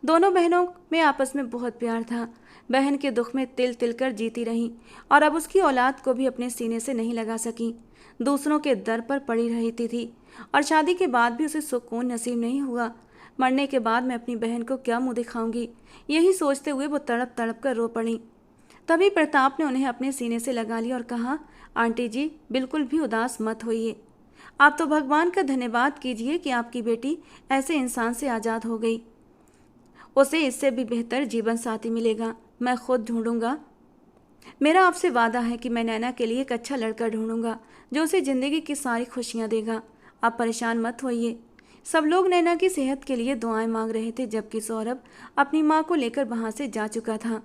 दोनों बहनों में आपस में बहुत प्यार था। बहन के दुख में तिल तिल कर जीती रही और अब उसकी औलाद को भी अपने सीने से नहीं लगा सकी। दूसरों के दर पर पड़ी रहती थी और शादी के बाद भी उसे सुकून नसीब नहीं हुआ। मरने के बाद मैं अपनी बहन को क्या मुंह दिखाऊंगी, यही सोचते हुए वो तड़प तड़प कर रो पड़ी। तभी प्रताप ने उन्हें अपने सीने से लगा लिया और कहा, आंटी जी बिल्कुल भी उदास मत होइए। आप तो भगवान का धन्यवाद कीजिए कि आपकी बेटी ऐसे इंसान से आज़ाद हो गई। उसे इससे भी बेहतर जीवन साथी मिलेगा। मैं खुद ढूंढूंगा। मेरा आपसे वादा है कि मैं नैना के लिए एक अच्छा लड़का ढूंढूंगा जो उसे ज़िंदगी की सारी खुशियां देगा। आप परेशान मत होइए। सब लोग नैना की सेहत के लिए दुआएं मांग रहे थे, जबकि सौरभ अपनी मां को लेकर वहां से जा चुका था।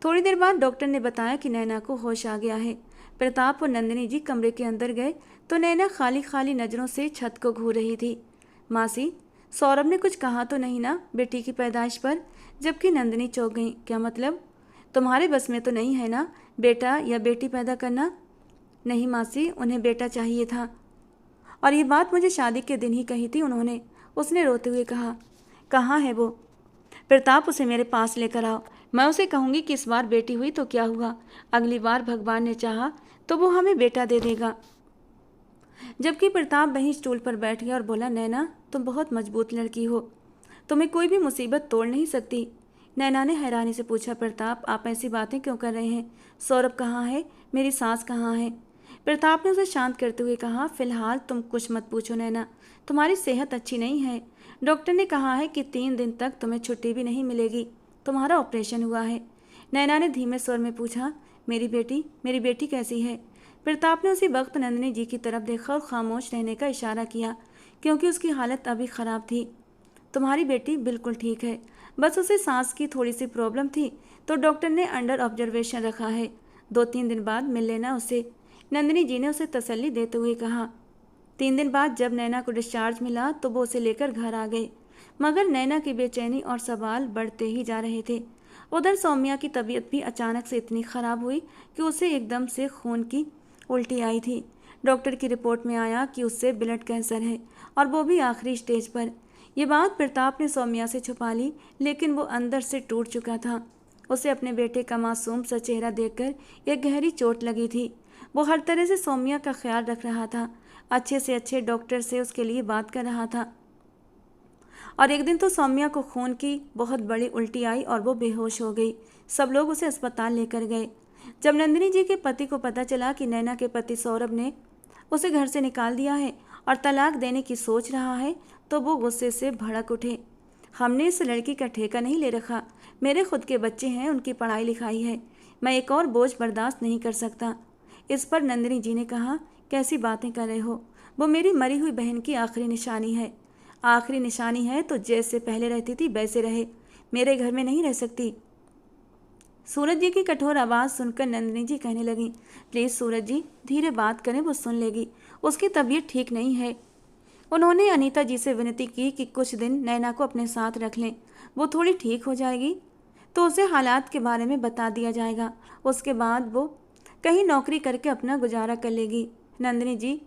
थोड़ी देर बाद डॉक्टर ने बताया कि नैना को होश आ गया है। प्रताप और नंदिनी जी कमरे के अंदर गए तो नैना खाली खाली नज़रों से छत को घूर रही थी। मासी, सौरभ ने कुछ कहा तो नहीं ना बेटी की पैदाइश पर? जबकि नंदिनी चौंक गई। क्या मतलब? तुम्हारे बस में तो नहीं है ना बेटा या बेटी पैदा करना? नहीं मासी, उन्हें बेटा चाहिए था और ये बात मुझे शादी के दिन ही कही थी उन्होंने। उसने रोते हुए कहा। कहाँ है वो? प्रताप, उसे मेरे पास लेकर आओ। मैं उसे कहूँगी कि इस बार बेटी हुई तो क्या हुआ, अगली बार भगवान ने चाहा तो वो हमें बेटा दे देगा। जबकि प्रताप वहीं स्टूल पर बैठ गया और बोला, नैना तुम बहुत मजबूत लड़की हो, तुम्हें कोई भी मुसीबत तोड़ नहीं सकती। नैना ने हैरानी से पूछा, प्रताप आप ऐसी बातें क्यों कर रहे हैं? सौरभ कहाँ है? मेरी सास कहाँ है? प्रताप ने उसे शांत करते हुए कहा, फिलहाल तुम कुछ मत पूछो नैना, तुम्हारी सेहत अच्छी नहीं है। डॉक्टर ने कहा है कि 3 दिन तक तुम्हें छुट्टी भी नहीं मिलेगी। तुम्हारा ऑपरेशन हुआ है। नैना ने धीमे स्वर में पूछा, मेरी बेटी कैसी है? प्रताप ने उसी वक्त नंदिनी जी की तरफ देखा और खामोश रहने का इशारा किया, क्योंकि उसकी हालत अभी ख़राब थी। तुम्हारी बेटी बिल्कुल ठीक है, बस उसे सांस की थोड़ी सी प्रॉब्लम थी तो डॉक्टर ने अंडर ऑब्जर्वेशन रखा है। 2-3 दिन बाद मिल लेना उसे। नंदिनी जी ने उसे तसल्ली देते हुए कहा। 3 दिन बाद जब नैना को डिस्चार्ज मिला तो वो उसे लेकर घर आ गए, मगर नैना की बेचैनी और सवाल बढ़ते ही जा रहे थे। उधर सौम्या की तबीयत भी अचानक से इतनी ख़राब हुई कि उसे एकदम से खून की उल्टी आई थी। डॉक्टर की रिपोर्ट में आया कि उससे ब्लड कैंसर है और वो भी आखिरी स्टेज पर। ये बात प्रताप ने सौम्या से छुपा ली, लेकिन वो अंदर से टूट चुका था। उसे अपने बेटे का मासूम सा चेहरा देखकर एक गहरी चोट लगी थी। वो हर तरह से सौम्या का ख्याल रख रहा था, अच्छे से अच्छे डॉक्टर से उसके लिए बात कर रहा था। और एक दिन तो सौम्या को खून की बहुत बड़ी उल्टी आई और वो बेहोश हो गई। सब लोग उसे अस्पताल लेकर गए। जब नंदिनी जी के पति को पता चला कि नैना के पति सौरभ ने उसे घर से निकाल दिया है और तलाक देने की सोच रहा है, तो वो गुस्से से भड़क उठे। हमने इस लड़की का ठेका नहीं ले रखा। मेरे खुद के बच्चे हैं, उनकी पढ़ाई लिखाई है। मैं एक और बोझ बर्दाश्त नहीं कर सकता। इस पर नंदिनी जी ने कहा, कैसी बातें कर रहे हो? वो मेरी मरी हुई बहन की आखिरी निशानी है। आखिरी निशानी है तो जैसे पहले रहती थी वैसे रहे, मेरे घर में नहीं रह सकती। सूरज जी की कठोर आवाज़ सुनकर नंदिनी जी कहने लगी, प्लीज़ सूरज जी धीरे बात करें, वो सुन लेगी। उसकी तबीयत ठीक नहीं है। उन्होंने अनीता जी से विनती की कि कुछ दिन नैना को अपने साथ रख लें। वो थोड़ी ठीक हो जाएगी तो उसे हालात के बारे में बता दिया जाएगा। उसके बाद वो कहीं नौकरी करके अपना गुजारा कर लेगी। नंदिनी जी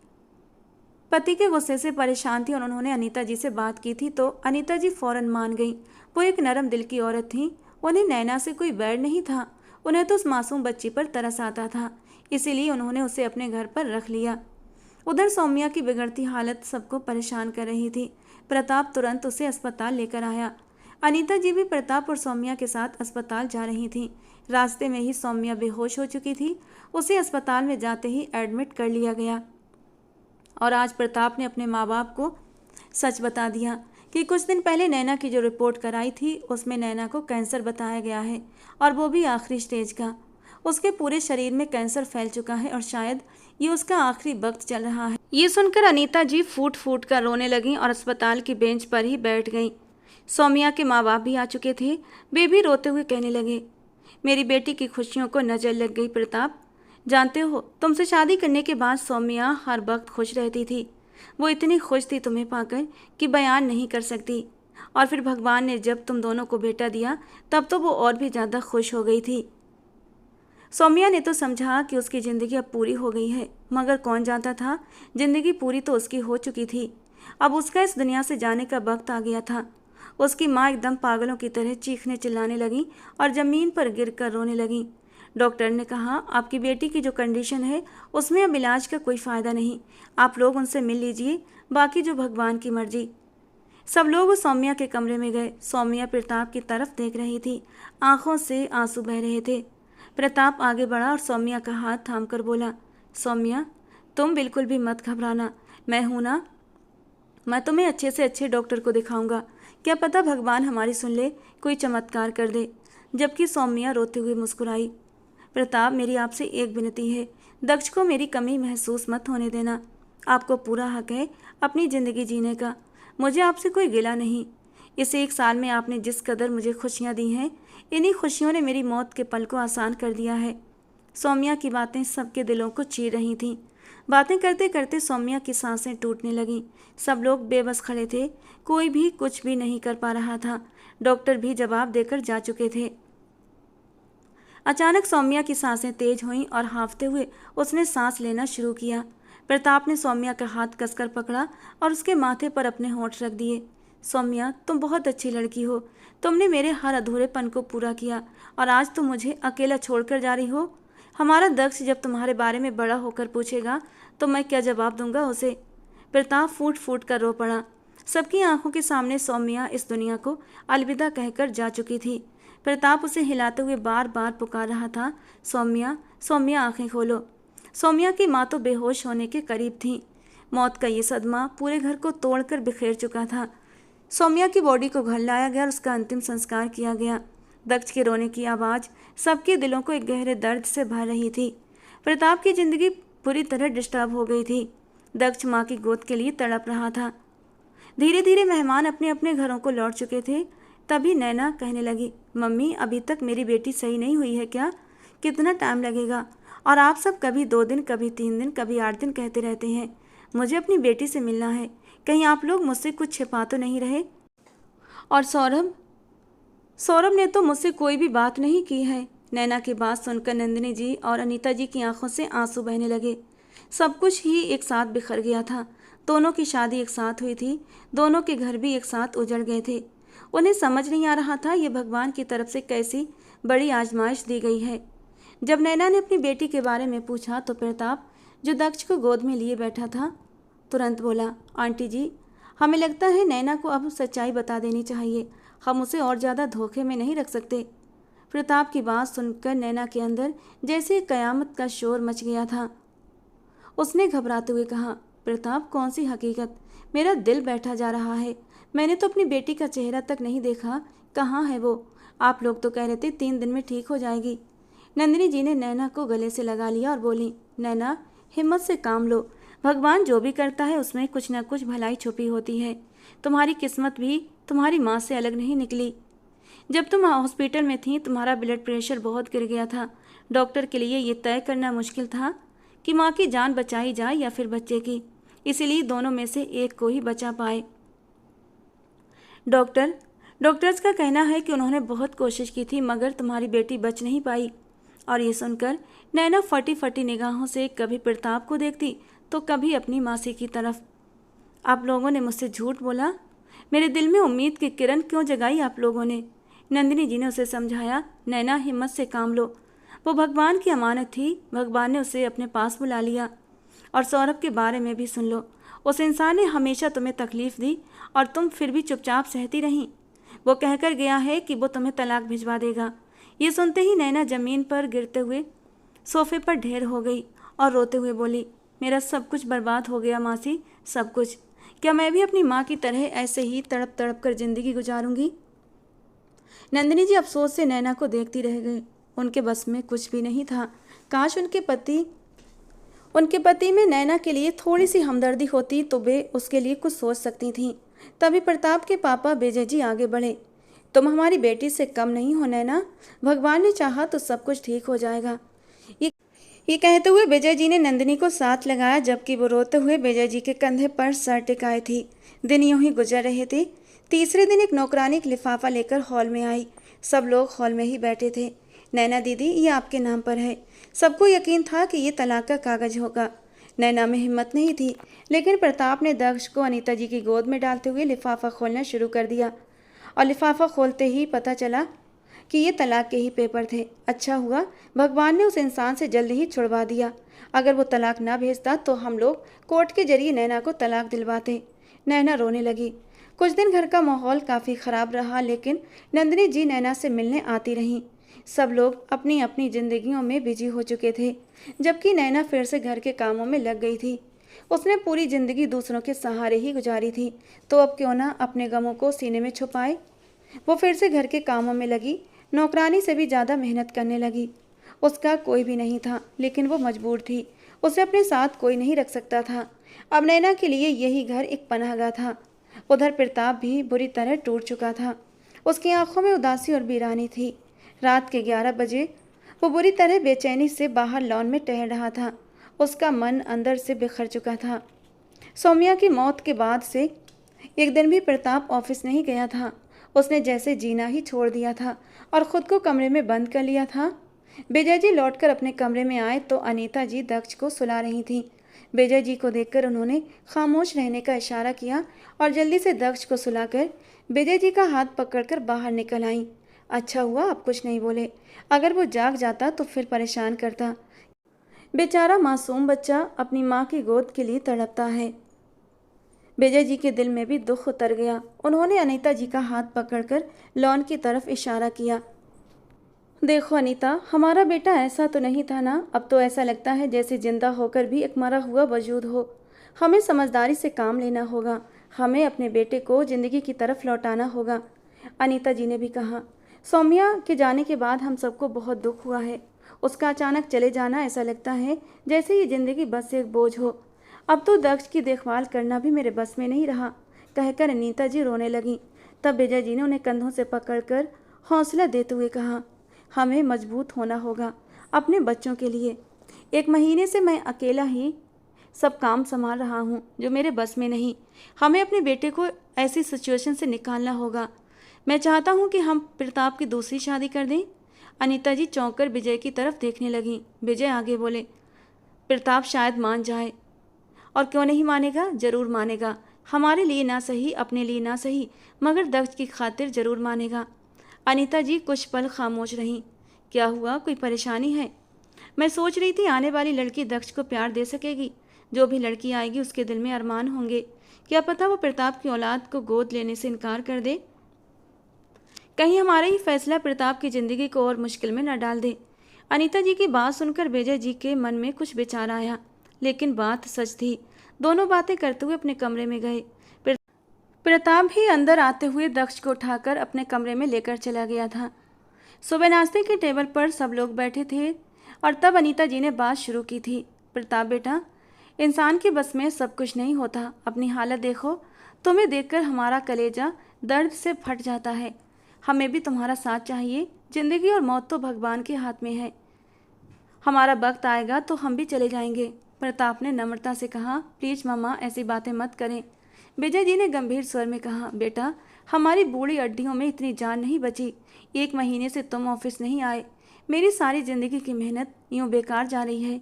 पति के गुस्से से परेशान थी और उन्होंने अनीता जी से बात की थी तो अनीता जी फौरन मान गई। वो एक नरम दिल की औरत थी। उन्हें नैना से कोई बैर नहीं था। उन्हें तो उस मासूम बच्ची पर तरस आता था, इसीलिए उन्होंने उसे अपने घर पर रख लिया। उधर सौम्या की बिगड़ती हालत सबको परेशान कर रही थी। प्रताप तुरंत उसे अस्पताल लेकर आया। अनीता जी भी प्रताप और सौम्या के साथ अस्पताल जा रही थी। रास्ते में ही सौम्या बेहोश हो चुकी थी। उसे अस्पताल में जाते ही एडमिट कर लिया गया और आज प्रताप ने अपने माँ बाप को सच बता दिया कि कुछ दिन पहले नैना की जो रिपोर्ट कराई थी उसमें नैना को कैंसर बताया गया है और वो भी आखिरी स्टेज का। उसके पूरे शरीर में कैंसर फैल चुका है और शायद ये उसका आखिरी वक्त चल रहा है। ये सुनकर अनीता जी फूट फूट कर रोने लगीं और अस्पताल की बेंच पर ही बैठ गईं। सौम्या के माँ बाप भी आ चुके थे। वे भी रोते हुए कहने लगे, मेरी बेटी की खुशियों को नज़र लग गई प्रताप। जानते हो, तुमसे शादी करने के बाद सौम्या हर वक्त खुश रहती थी। वो इतनी खुश थी तुम्हें पाकर कि बयान नहीं कर सकती। और फिर भगवान ने जब तुम दोनों को बेटा दिया तब तो वो और भी ज़्यादा खुश हो गई थी। सौम्या ने तो समझा कि उसकी ज़िंदगी अब पूरी हो गई है, मगर कौन जानता था ज़िंदगी पूरी तो उसकी हो चुकी थी। अब उसका इस दुनिया से जाने का वक्त आ गया था। उसकी माँ एकदम पागलों की तरह चीखने चिल्लाने लगी और ज़मीन पर गिरकर रोने लगी। डॉक्टर ने कहा, आपकी बेटी की जो कंडीशन है उसमें अब इलाज का कोई फ़ायदा नहीं। आप लोग उनसे मिल लीजिए, बाकी जो भगवान की मर्जी। सब लोग उस सौम्या के कमरे में गए। सौम्या प्रताप की तरफ देख रही थी, आंखों से आंसू बह रहे थे। प्रताप आगे बढ़ा और सौम्या का हाथ थामकर बोला, सौम्या तुम बिल्कुल भी मत घबराना, मैं हूं ना। मैं तुम्हें अच्छे से अच्छे डॉक्टर को दिखाऊंगा। क्या पता भगवान हमारी सुन ले, कोई चमत्कार कर दे। जबकि सौम्या रोते हुए मुस्कुराई, प्रताप मेरी आपसे एक विनती है, दक्ष को मेरी कमी महसूस मत होने देना। आपको पूरा हक है अपनी ज़िंदगी जीने का। मुझे आपसे कोई गिला नहीं। इस एक साल में आपने जिस कदर मुझे खुशियाँ दी हैं, इन्हीं खुशियों ने मेरी मौत के पल को आसान कर दिया है। सौम्या की बातें सबके दिलों को चीर रही थीं। बातें करते करते सौम्या की सांसें टूटने लगीं। सब लोग बेबस खड़े थे, कोई भी कुछ भी नहीं कर पा रहा था। डॉक्टर भी जवाब देकर जा चुके थे। अचानक सौम्या की सांसें तेज हुईं और हाँफते हुए उसने सांस लेना शुरू किया। प्रताप ने सौम्या का हाथ कसकर पकड़ा और उसके माथे पर अपने होंठ रख दिए। सौम्या तुम बहुत अच्छी लड़की हो। तुमने मेरे हर अधूरेपन को पूरा किया और आज तुम मुझे अकेला छोड़कर जा रही हो। हमारा दक्ष जब तुम्हारे बारे में बड़ा होकर पूछेगा तो मैं क्या जवाब दूंगा उसे। प्रताप फूट फूट कर रो पड़ा। सबकी आंखों के सामने सौम्या इस दुनिया को अलविदा कहकर जा चुकी थी। प्रताप उसे हिलाते हुए बार बार पुकार रहा था, सौम्या सौम्या आंखें खोलो। सौम्या की माँ तो बेहोश होने के करीब थी। मौत का ये सदमा पूरे घर को तोड़कर बिखेर चुका था। सौम्या की बॉडी को घर लाया गया और उसका अंतिम संस्कार किया गया। दक्ष के रोने की आवाज़ सबके दिलों को एक गहरे दर्द से भर रही थी। प्रताप की जिंदगी पूरी तरह डिस्टर्ब हो गई थी। दक्ष माँ की गोद के लिए तड़प रहा था। धीरे धीरे मेहमान अपने अपने घरों को लौट चुके थे। तभी नैना कहने लगी, मम्मी अभी तक मेरी बेटी सही नहीं हुई है क्या? कितना टाइम लगेगा? और आप सब कभी 2 दिन, कभी 3 दिन, कभी 8 दिन कहते रहते हैं। मुझे अपनी बेटी से मिलना है। कहीं आप लोग मुझसे कुछ छिपा तो नहीं रहे? और सौरभ सौरभ ने तो मुझसे कोई भी बात नहीं की है। नैना की बात सुनकर नंदिनी जी और अनीता जी की आंखों से आंसू बहने लगे। सब कुछ ही एक साथ बिखर गया था। दोनों की शादी एक साथ हुई थी, दोनों के घर भी एक साथ उजड़ गए थे। उन्हें समझ नहीं आ रहा था ये भगवान की तरफ से कैसी बड़ी आजमाइश दी गई है। जब नैना ने अपनी बेटी के बारे में पूछा तो प्रताप, जो दक्ष को गोद में लिए बैठा था, तुरंत बोला, आंटी जी हमें लगता है नैना को अब सच्चाई बता देनी चाहिए। हम उसे और ज़्यादा धोखे में नहीं रख सकते। प्रताप की बात सुनकर नैना के अंदर जैसे कयामत का शोर मच गया था। उसने घबराते हुए कहा, प्रताप कौन सी हकीकत? मेरा दिल बैठा जा रहा है। मैंने तो अपनी बेटी का चेहरा तक नहीं देखा। कहाँ है वो? आप लोग तो कह रहे थे 3 दिन में ठीक हो जाएगी। नंदिनी जी ने नैना को गले से लगा लिया और बोली, नैना हिम्मत से काम लो। भगवान जो भी करता है उसमें कुछ न कुछ भलाई छुपी होती है। तुम्हारी किस्मत भी तुम्हारी माँ से अलग नहीं निकली। जब तुम हॉस्पिटल में थी तुम्हारा ब्लड प्रेशर बहुत गिर गया था। डॉक्टर के लिए ये तय करना मुश्किल था कि माँ की जान बचाई जाए या फिर बच्चे की। इसीलिए दोनों में से एक को ही बचा पाए। डॉक्टर्स का कहना है कि उन्होंने बहुत कोशिश की थी मगर तुम्हारी बेटी बच नहीं पाई। और ये सुनकर नैना फटी फटी निगाहों से कभी प्रताप को देखती तो कभी अपनी मासी की तरफ। आप लोगों ने मुझसे झूठ बोला। मेरे दिल में उम्मीद की किरण क्यों जगाई आप लोगों ने? नंदिनी जी ने उसे समझाया, नैना हिम्मत से काम लो। वो भगवान की अमानत थी। भगवान ने उसे अपने पास बुला लिया। और सौरभ के बारे में भी सुन लो। उस इंसान ने हमेशा तुम्हें तकलीफ दी और तुम फिर भी चुपचाप सहती रहीं। वो कहकर गया है कि वो तुम्हें तलाक भिजवा देगा। ये सुनते ही नैना जमीन पर गिरते हुए सोफे पर ढेर हो गई और रोते हुए बोली, मेरा सब कुछ बर्बाद हो गया मासी, सब कुछ। क्या मैं भी अपनी माँ की तरह ऐसे ही तड़प तड़प कर जिंदगी गुजारूंगी? नंदिनी जी अफसोस से नैना को देखती रह गई। उनके बस में कुछ भी नहीं था। काश उनके पति में नैना के लिए थोड़ी सी हमदर्दी होती तो वे उसके लिए कुछ सोच सकती थीं। तभी प्रताप के पापा विजय जी आगे बढ़े। तुम हमारी बेटी से कम नहीं हो नैना। भगवान ने चाहा तो सब कुछ ठीक हो जाएगा। ये कहते हुए विजय जी ने नंदिनी को साथ लगाया जबकि वो रोते हुए विजय जी के कंधे पर सर टिकाए थी। दिन यूं ही गुजर रहे थे। तीसरे दिन एक नौकरानी एक लिफाफा लेकर हॉल में आई। सब लोग हॉल में ही बैठे थे। नैना दीदी ये आपके नाम पर है। सबको यकीन था कि ये तलाक का कागज होगा। नैना में हिम्मत नहीं थी लेकिन प्रताप ने दक्ष को अनीता जी की गोद में डालते हुए लिफाफा खोलना शुरू कर दिया। और लिफाफा खोलते ही पता चला कि ये तलाक के ही पेपर थे। अच्छा हुआ भगवान ने उस इंसान से जल्दी ही छुड़वा दिया। अगर वो तलाक ना भेजता तो हम लोग कोर्ट के जरिए नैना को तलाक दिलवाते। नैना रोने लगी। कुछ दिन घर का माहौल काफ़ी ख़राब रहा लेकिन नंदिनी जी नैना से मिलने आती रहीं। सब लोग अपनी अपनी जिंदगियों में बिजी हो चुके थे जबकि नैना फिर से घर के कामों में लग गई थी। उसने पूरी जिंदगी दूसरों के सहारे ही गुजारी थी तो अब क्यों ना अपने गमों को सीने में छुपाए। वो फिर से घर के कामों में लगी। नौकरानी से भी ज़्यादा मेहनत करने लगी। उसका कोई भी नहीं था लेकिन वो मजबूर थी। उसे अपने साथ कोई नहीं रख सकता था। अब नैना के लिए यही घर एक पनाहगाह था। उधर प्रताप भी बुरी तरह टूट चुका था। उसकी आंखों में उदासी और वीरानी थी। रात के 11 बजे वो बुरी तरह बेचैनी से बाहर लॉन में टहल रहा था। उसका मन अंदर से बिखर चुका था। सौम्या की मौत के बाद से एक दिन भी प्रताप ऑफिस नहीं गया था। उसने जैसे जीना ही छोड़ दिया था और ख़ुद को कमरे में बंद कर लिया था। विजय जी लौटकर अपने कमरे में आए तो अनीता जी दक्ष को सुला रही थीं। विजय जी को देखकर उन्होंने खामोश रहने का इशारा किया और जल्दी से दक्ष को सुलाकर विजय जी का हाथ पकड़कर बाहर निकल आईं। अच्छा हुआ आप कुछ नहीं बोले। अगर वो जाग जाता तो फिर परेशान करता। बेचारा मासूम बच्चा अपनी माँ की गोद के लिए तड़पता है। विजय जी के दिल में भी दुख उतर गया। उन्होंने अनीता जी का हाथ पकड़कर लॉन की तरफ इशारा किया। देखो अनीता, हमारा बेटा ऐसा तो नहीं था ना। अब तो ऐसा लगता है जैसे जिंदा होकर भी एक मरा हुआ वजूद हो। हमें समझदारी से काम लेना होगा। हमें अपने बेटे को जिंदगी की तरफ लौटाना होगा। अनीता जी ने भी कहा। सौम्या के जाने के बाद हम सबको बहुत दुख हुआ है। उसका अचानक चले जाना ऐसा लगता है जैसे ये जिंदगी बस एक बोझ हो। अब तो दक्ष की देखभाल करना भी मेरे बस में नहीं रहा, कहकर अनीता जी रोने लगीं। तब विजय जी ने उन्हें कंधों से पकड़कर हौसला देते हुए कहा, हमें मजबूत होना होगा अपने बच्चों के लिए। 1 महीने से मैं अकेला ही सब काम संभाल रहा हूँ जो मेरे बस में नहीं। हमें अपने बेटे को ऐसी सिचुएशन से निकालना होगा। मैं चाहता हूँ कि हम प्रताप की दूसरी शादी कर दें। अनीता जी चौंक कर विजय की तरफ देखने लगीं। विजय आगे बोले, प्रताप शायद मान जाए। और क्यों नहीं मानेगा, जरूर मानेगा। हमारे लिए ना सही, अपने लिए ना सही, मगर दक्ष की खातिर जरूर मानेगा। अनीता जी कुछ पल खामोश रहीं। क्या हुआ, कोई परेशानी है? मैं सोच रही थी आने वाली लड़की दक्ष को प्यार दे सकेगी। जो भी लड़की आएगी उसके दिल में अरमान होंगे। क्या पता वो प्रताप की औलाद को गोद लेने से इनकार कर दे। कहीं हमारा ही फैसला प्रताप की जिंदगी को और मुश्किल में न डाल दे। अनीता जी की बात सुनकर विजय जी के मन में कुछ विचार आया, लेकिन बात सच थी। दोनों बातें करते हुए अपने कमरे में गए। प्रताप भी अंदर आते हुए दक्ष को उठाकर अपने कमरे में लेकर चला गया था। सुबह नाश्ते के टेबल पर सब लोग बैठे थे और तब अनीता जी ने बात शुरू की थी। प्रताप बेटा, इंसान के बस में सब कुछ नहीं होता। अपनी हालत देखो, तुम्हें देखकर हमारा कलेजा दर्द से फट जाता है। हमें भी तुम्हारा साथ चाहिए। जिंदगी और मौत तो भगवान के हाथ में है। हमारा वक्त आएगा तो हम भी चले जाएंगे। प्रताप ने नम्रता से कहा, प्लीज मामा ऐसी बातें मत करें। विजय जी ने गंभीर स्वर में कहा, बेटा हमारी बूढ़ी हड्डियों में इतनी जान नहीं बची। 1 महीने से तुम ऑफिस नहीं आए। मेरी सारी जिंदगी की मेहनत यूं बेकार जा रही है।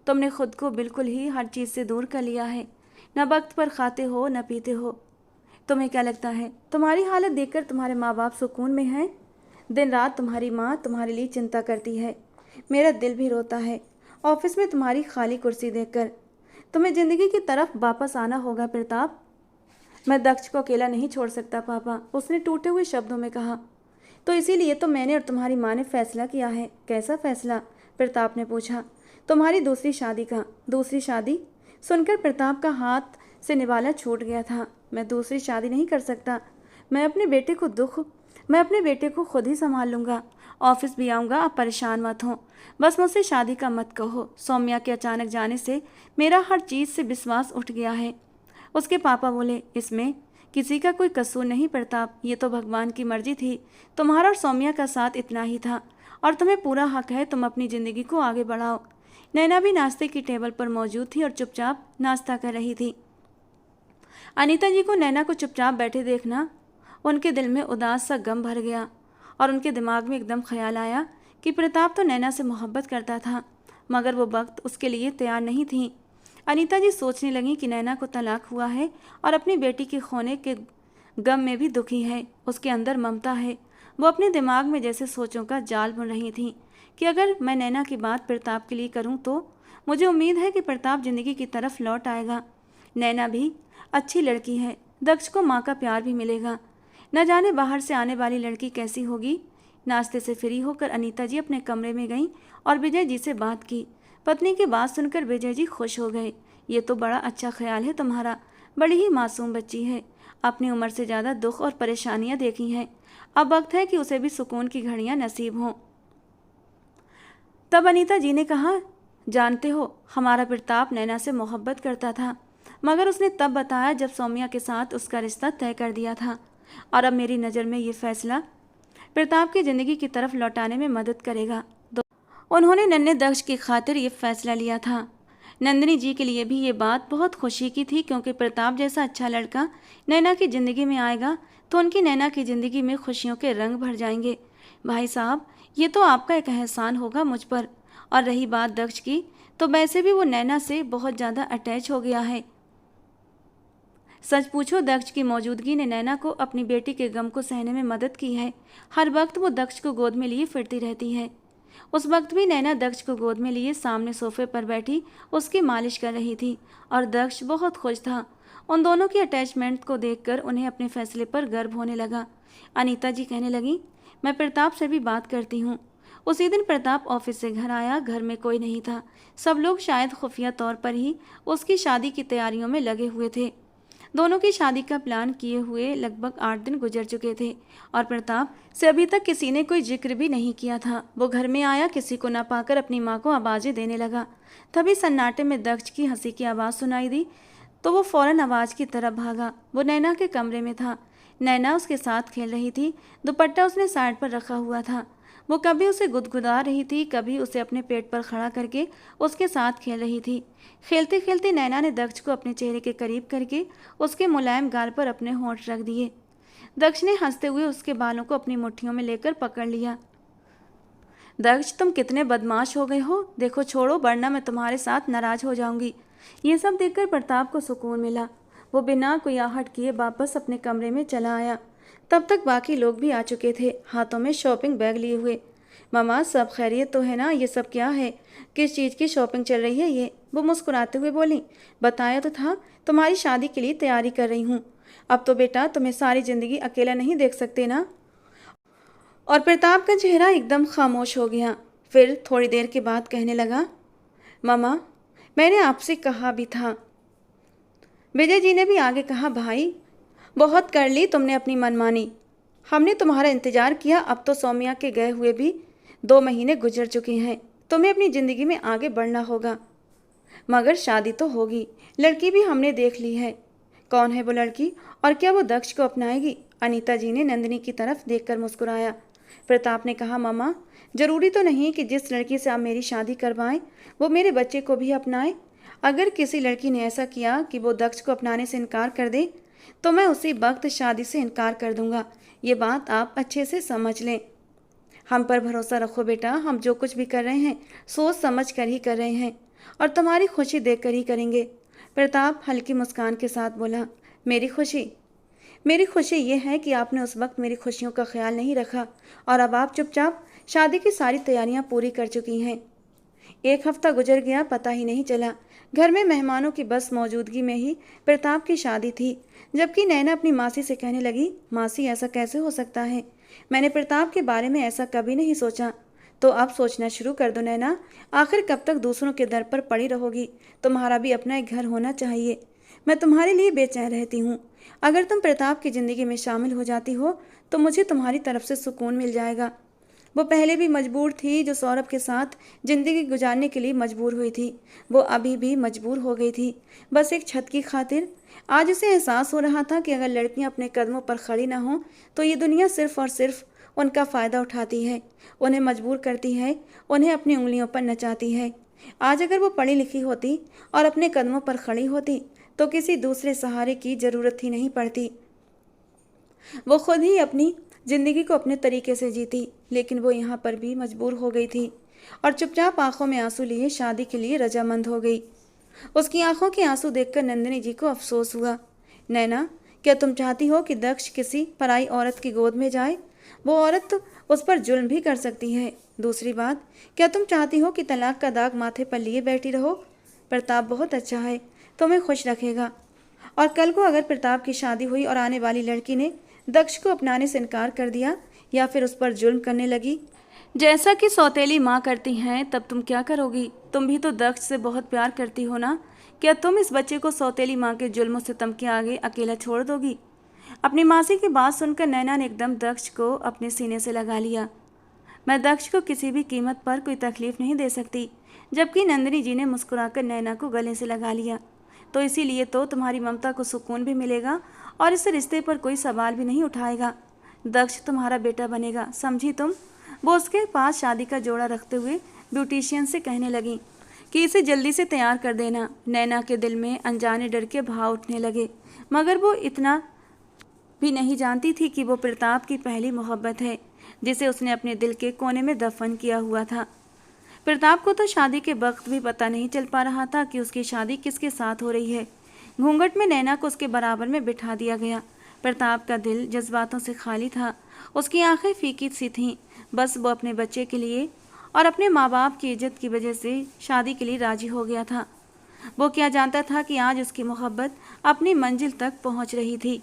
तुमने खुद को बिल्कुल ही हर चीज़ से दूर कर लिया है। न वक्त पर खाते हो न पीते हो। तुम्हें क्या लगता है तुम्हारी हालत देखकर तुम्हारे माँ बाप सुकून में हैं? दिन रात तुम्हारी माँ तुम्हारे लिए चिंता करती है। मेरा दिल भी रोता है ऑफिस में तुम्हारी खाली कुर्सी देखकर। तुम्हें जिंदगी की तरफ वापस आना होगा प्रताप। मैं दक्ष को अकेला नहीं छोड़ सकता पापा, उसने टूटे हुए शब्दों में कहा। तो इसीलिए तो मैंने और तुम्हारी माँ ने फैसला किया है। कैसा फैसला? प्रताप ने पूछा। तुम्हारी दूसरी शादी का। दूसरी शादी? सुनकर प्रताप का हाथ से निवाला छूट गया था। मैं दूसरी शादी नहीं कर सकता। मैं अपने बेटे को खुद ही संभाल लूँगा। ऑफिस भी आऊँगा, आप परेशान मत हो। बस मुझसे शादी का मत कहो। सौम्या के अचानक जाने से मेरा हर चीज़ से विश्वास उठ गया है। उसके पापा बोले, इसमें किसी का कोई कसूर नहीं प्रताप, ये तो भगवान की मर्जी थी। तुम्हारा और सौम्या का साथ इतना ही था और तुम्हें पूरा हक है तुम अपनी ज़िंदगी को आगे बढ़ाओ। नैना भी नाश्ते की टेबल पर मौजूद थी और चुपचाप नाश्ता कर रही थी। अनीता जी को नैना को चुपचाप बैठे देखना उनके दिल में उदास सा गम भर गया और उनके दिमाग में एकदम ख्याल आया कि प्रताप तो नैना से मोहब्बत करता था, मगर वो वक्त उसके लिए तैयार नहीं थी। अनीता जी सोचने लगी कि नैना को तलाक हुआ है और अपनी बेटी के खोने के गम में भी दुखी है। उसके अंदर ममता है। वो अपने दिमाग में जैसे सोचों का जाल बुन रही थी कि अगर मैं नैना की बात प्रताप के लिए करूं तो मुझे उम्मीद है कि प्रताप जिंदगी की तरफ लौट आएगा। नैना भी अच्छी लड़की है, दक्ष को माँ का प्यार भी मिलेगा। न जाने बाहर से आने वाली लड़की कैसी होगी। नाश्ते से फ्री होकर अनीता जी अपने कमरे में गईं और विजय जी से बात की। पत्नी की बात सुनकर विजय जी खुश हो गए। ये तो बड़ा अच्छा ख्याल है तुम्हारा। बड़ी ही मासूम बच्ची है, अपनी उम्र से ज़्यादा दुख और परेशानियां देखी हैं। अब वक्त है कि उसे भी सुकून की घड़ियां नसीब हों। तब अनीता जी ने कहा, जानते हो हमारा प्रताप नैना से मोहब्बत करता था, मगर उसने तब बताया जब सौम्या के साथ उसका रिश्ता तय कर दिया था। और अब मेरी नज़र में ये फैसला प्रताप की ज़िंदगी की तरफ लौटाने में मदद करेगा। उन्होंने नन्हे दक्ष की खातिर ये फैसला लिया था। नंदिनी जी के लिए भी ये बात बहुत खुशी की थी, क्योंकि प्रताप जैसा अच्छा लड़का नैना की ज़िंदगी में आएगा तो उनकी नैना की ज़िंदगी में खुशियों के रंग भर जाएंगे। भाई साहब, ये तो आपका एक एहसान होगा मुझ पर। और रही बात दक्ष की, तो वैसे भी वो नैना से बहुत ज़्यादा अटैच हो गया है। सच पूछो, दक्ष की मौजूदगी ने नैना को अपनी बेटी के गम को सहने में मदद की है। हर वक्त वो दक्ष को गोद में लिए फिरती रहती है। उस वक्त भी नैना दक्ष को गोद में लिए सामने सोफे पर बैठी उसकी मालिश कर रही थी और दक्ष बहुत खुश था। उन दोनों की अटैचमेंट को देखकर उन्हें अपने फैसले पर गर्व होने लगा। अनीता जी कहने लगी, मैं प्रताप से भी बात करती हूँ। उसी दिन प्रताप ऑफिस से घर आया। घर में कोई नहीं था। सब लोग शायद खुफिया तौर पर ही उसकी शादी की तैयारियों में लगे हुए थे। दोनों की शादी का प्लान किए हुए लगभग 8 दिन गुजर चुके थे और प्रताप से अभी तक किसी ने कोई जिक्र भी नहीं किया था। वो घर में आया, किसी को न पाकर अपनी माँ को आवाज़ें देने लगा। तभी सन्नाटे में दक्ष की हंसी की आवाज़ सुनाई दी तो वो फौरन आवाज़ की तरफ भागा। वो नैना के कमरे में था। नैना उसके साथ खेल रही थी। दुपट्टा उसने साइड पर रखा हुआ था। वो कभी उसे गुदगुदा रही थी, कभी उसे अपने पेट पर खड़ा करके उसके साथ खेल रही थी। खेलते खेलते नैना ने दक्ष को अपने चेहरे के करीब करके उसके मुलायम गाल पर अपने होंठ रख दिए। दक्ष ने हंसते हुए उसके बालों को अपनी मुट्ठियों में लेकर पकड़ लिया। दक्ष, तुम कितने बदमाश हो गए हो। देखो छोड़ो, वरना मैं तुम्हारे साथ नाराज हो जाऊंगी। ये सब देखकर प्रताप को सुकून मिला। वो बिना कोई आहट किए वापस अपने कमरे में चला आया। तब तक बाकी लोग भी आ चुके थे, हाथों में शॉपिंग बैग लिए हुए। मामा सब खैरियत तो है ना? ये सब क्या है? किस चीज़ की शॉपिंग चल रही है ये? वो मुस्कुराते हुए बोली। बताया तो था, तुम्हारी शादी के लिए तैयारी कर रही हूँ। अब तो बेटा तुम्हें सारी ज़िंदगी अकेला नहीं देख सकते ना। और प्रताप का चेहरा एकदम खामोश हो गया। फिर थोड़ी देर के बाद कहने लगा, मामा मैंने आपसे कहा भी था। विजय जी ने भी आगे कहा, भाई बहुत कर ली तुमने अपनी मनमानी। हमने तुम्हारा इंतजार किया, अब तो सौम्या के गए हुए भी 2 महीने गुजर चुके हैं। तुम्हें अपनी ज़िंदगी में आगे बढ़ना होगा। मगर शादी तो होगी, लड़की भी हमने देख ली है। कौन है वो लड़की और क्या वो दक्ष को अपनाएगी? अनीता जी ने नंदिनी की तरफ देखकर मुस्कुराया। प्रताप ने कहा, मामा जरूरी तो नहीं कि जिस लड़की से आप मेरी शादी करवाएं वो मेरे बच्चे को भी अपनाए। अगर किसी लड़की ने ऐसा किया कि वो दक्ष को अपनाने से इनकार कर दे तो मैं उसी वक्त शादी से इनकार कर दूंगा। ये बात आप अच्छे से समझ लें। हम पर भरोसा रखो बेटा, हम जो कुछ भी कर रहे हैं सोच समझ कर ही कर रहे हैं और तुम्हारी खुशी देख कर ही करेंगे। प्रताप हल्की मुस्कान के साथ बोला, मेरी खुशी ये है कि आपने उस वक्त मेरी खुशियों का ख्याल नहीं रखा और अब आप चुपचाप शादी की सारी तैयारियां पूरी कर चुकी हैं। 1 हफ्ता गुजर गया, पता ही नहीं चला। घर में मेहमानों की बस मौजूदगी में ही प्रताप की शादी थी। जबकि नैना अपनी मासी से कहने लगी, मासी ऐसा कैसे हो सकता है? मैंने प्रताप के बारे में ऐसा कभी नहीं सोचा। तो अब सोचना शुरू कर दो नैना। आखिर कब तक दूसरों के दर पर पड़ी रहोगी? तुम्हारा भी अपना एक घर होना चाहिए। मैं तुम्हारे लिए बेचैन रहती हूँ। अगर तुम प्रताप की ज़िंदगी में शामिल हो जाती हो तो मुझे तुम्हारी तरफ से सुकून मिल जाएगा। वो पहले भी मजबूर थी, जो सौरभ के साथ ज़िंदगी गुजारने के लिए मजबूर हुई थी, वो अभी भी मजबूर हो गई थी, बस एक छत की खातिर। आज उसे एहसास हो रहा था कि अगर लड़कियां अपने कदमों पर खड़ी ना हों तो ये दुनिया सिर्फ और सिर्फ उनका फ़ायदा उठाती है, उन्हें मजबूर करती है, उन्हें अपनी उंगलियों पर नचाती है। आज अगर वो पढ़ी लिखी होती और अपने कदमों पर खड़ी होती तो किसी दूसरे सहारे की ज़रूरत ही नहीं पड़ती। वो खुद ही अपनी ज़िंदगी को अपने तरीके से जीती, लेकिन वो यहाँ पर भी मजबूर हो गई थी और चुपचाप आंखों में आंसू लिए शादी के लिए रजामंद हो गई। उसकी आंखों के आंसू देखकर नंदिनी जी को अफसोस हुआ। नैना, क्या तुम चाहती हो कि दक्ष किसी पराई औरत की गोद में जाए? वो औरत तो उस पर जुल्म भी कर सकती है। दूसरी बात, क्या तुम चाहती हो कि तलाक का दाग माथे पर लिए बैठी रहो? प्रताप बहुत अच्छा है, तुम्हें खुश रखेगा। और कल को अगर प्रताप की शादी हुई और आने वाली लड़की ने दक्ष को अपनाने से इनकार कर दिया या फिर उस पर जुल्म करने लगी, जैसा कि सौतेली माँ करती हैं, तब तुम क्या करोगी? तुम भी तो दक्ष से बहुत प्यार करती हो ना। क्या तुम इस बच्चे को सौतेली माँ के जुल्म सितम के आगे अकेला छोड़ दोगी? अपनी मासी की बात सुनकर नैना ने एकदम दक्ष को अपने सीने से लगा लिया। मैं दक्ष को किसी भी कीमत पर कोई तकलीफ नहीं दे सकती। जबकि नंदिनी जी ने मुस्कुराकर नैना को गले से लगा लिया। तो इसीलिए तो तुम्हारी ममता को सुकून भी मिलेगा और इस रिश्ते पर कोई सवाल भी नहीं उठाएगा। दक्ष तुम्हारा बेटा बनेगा, समझी तुम? वो उसके पास शादी का जोड़ा रखते हुए ब्यूटिशियन से कहने लगी कि इसे जल्दी से तैयार कर देना। नैना के दिल में अनजाने डर के भाव उठने लगे, मगर वो इतना भी नहीं जानती थी कि वो प्रताप की पहली मोहब्बत है, जिसे उसने अपने दिल के कोने में दफन किया हुआ था। प्रताप को तो शादी के वक्त भी पता नहीं चल पा रहा था कि उसकी शादी किसके साथ हो रही है। घूंघट में नैना को उसके बराबर में बिठा दिया गया। प्रताप का दिल जज्बातों से खाली था, उसकी आंखें फीकी सी थीं। बस वो अपने बच्चे के लिए और अपने माँ बाप की इज्जत की वजह से शादी के लिए राजी हो गया था। वो क्या जानता था कि आज उसकी मोहब्बत अपनी मंजिल तक पहुँच रही थी।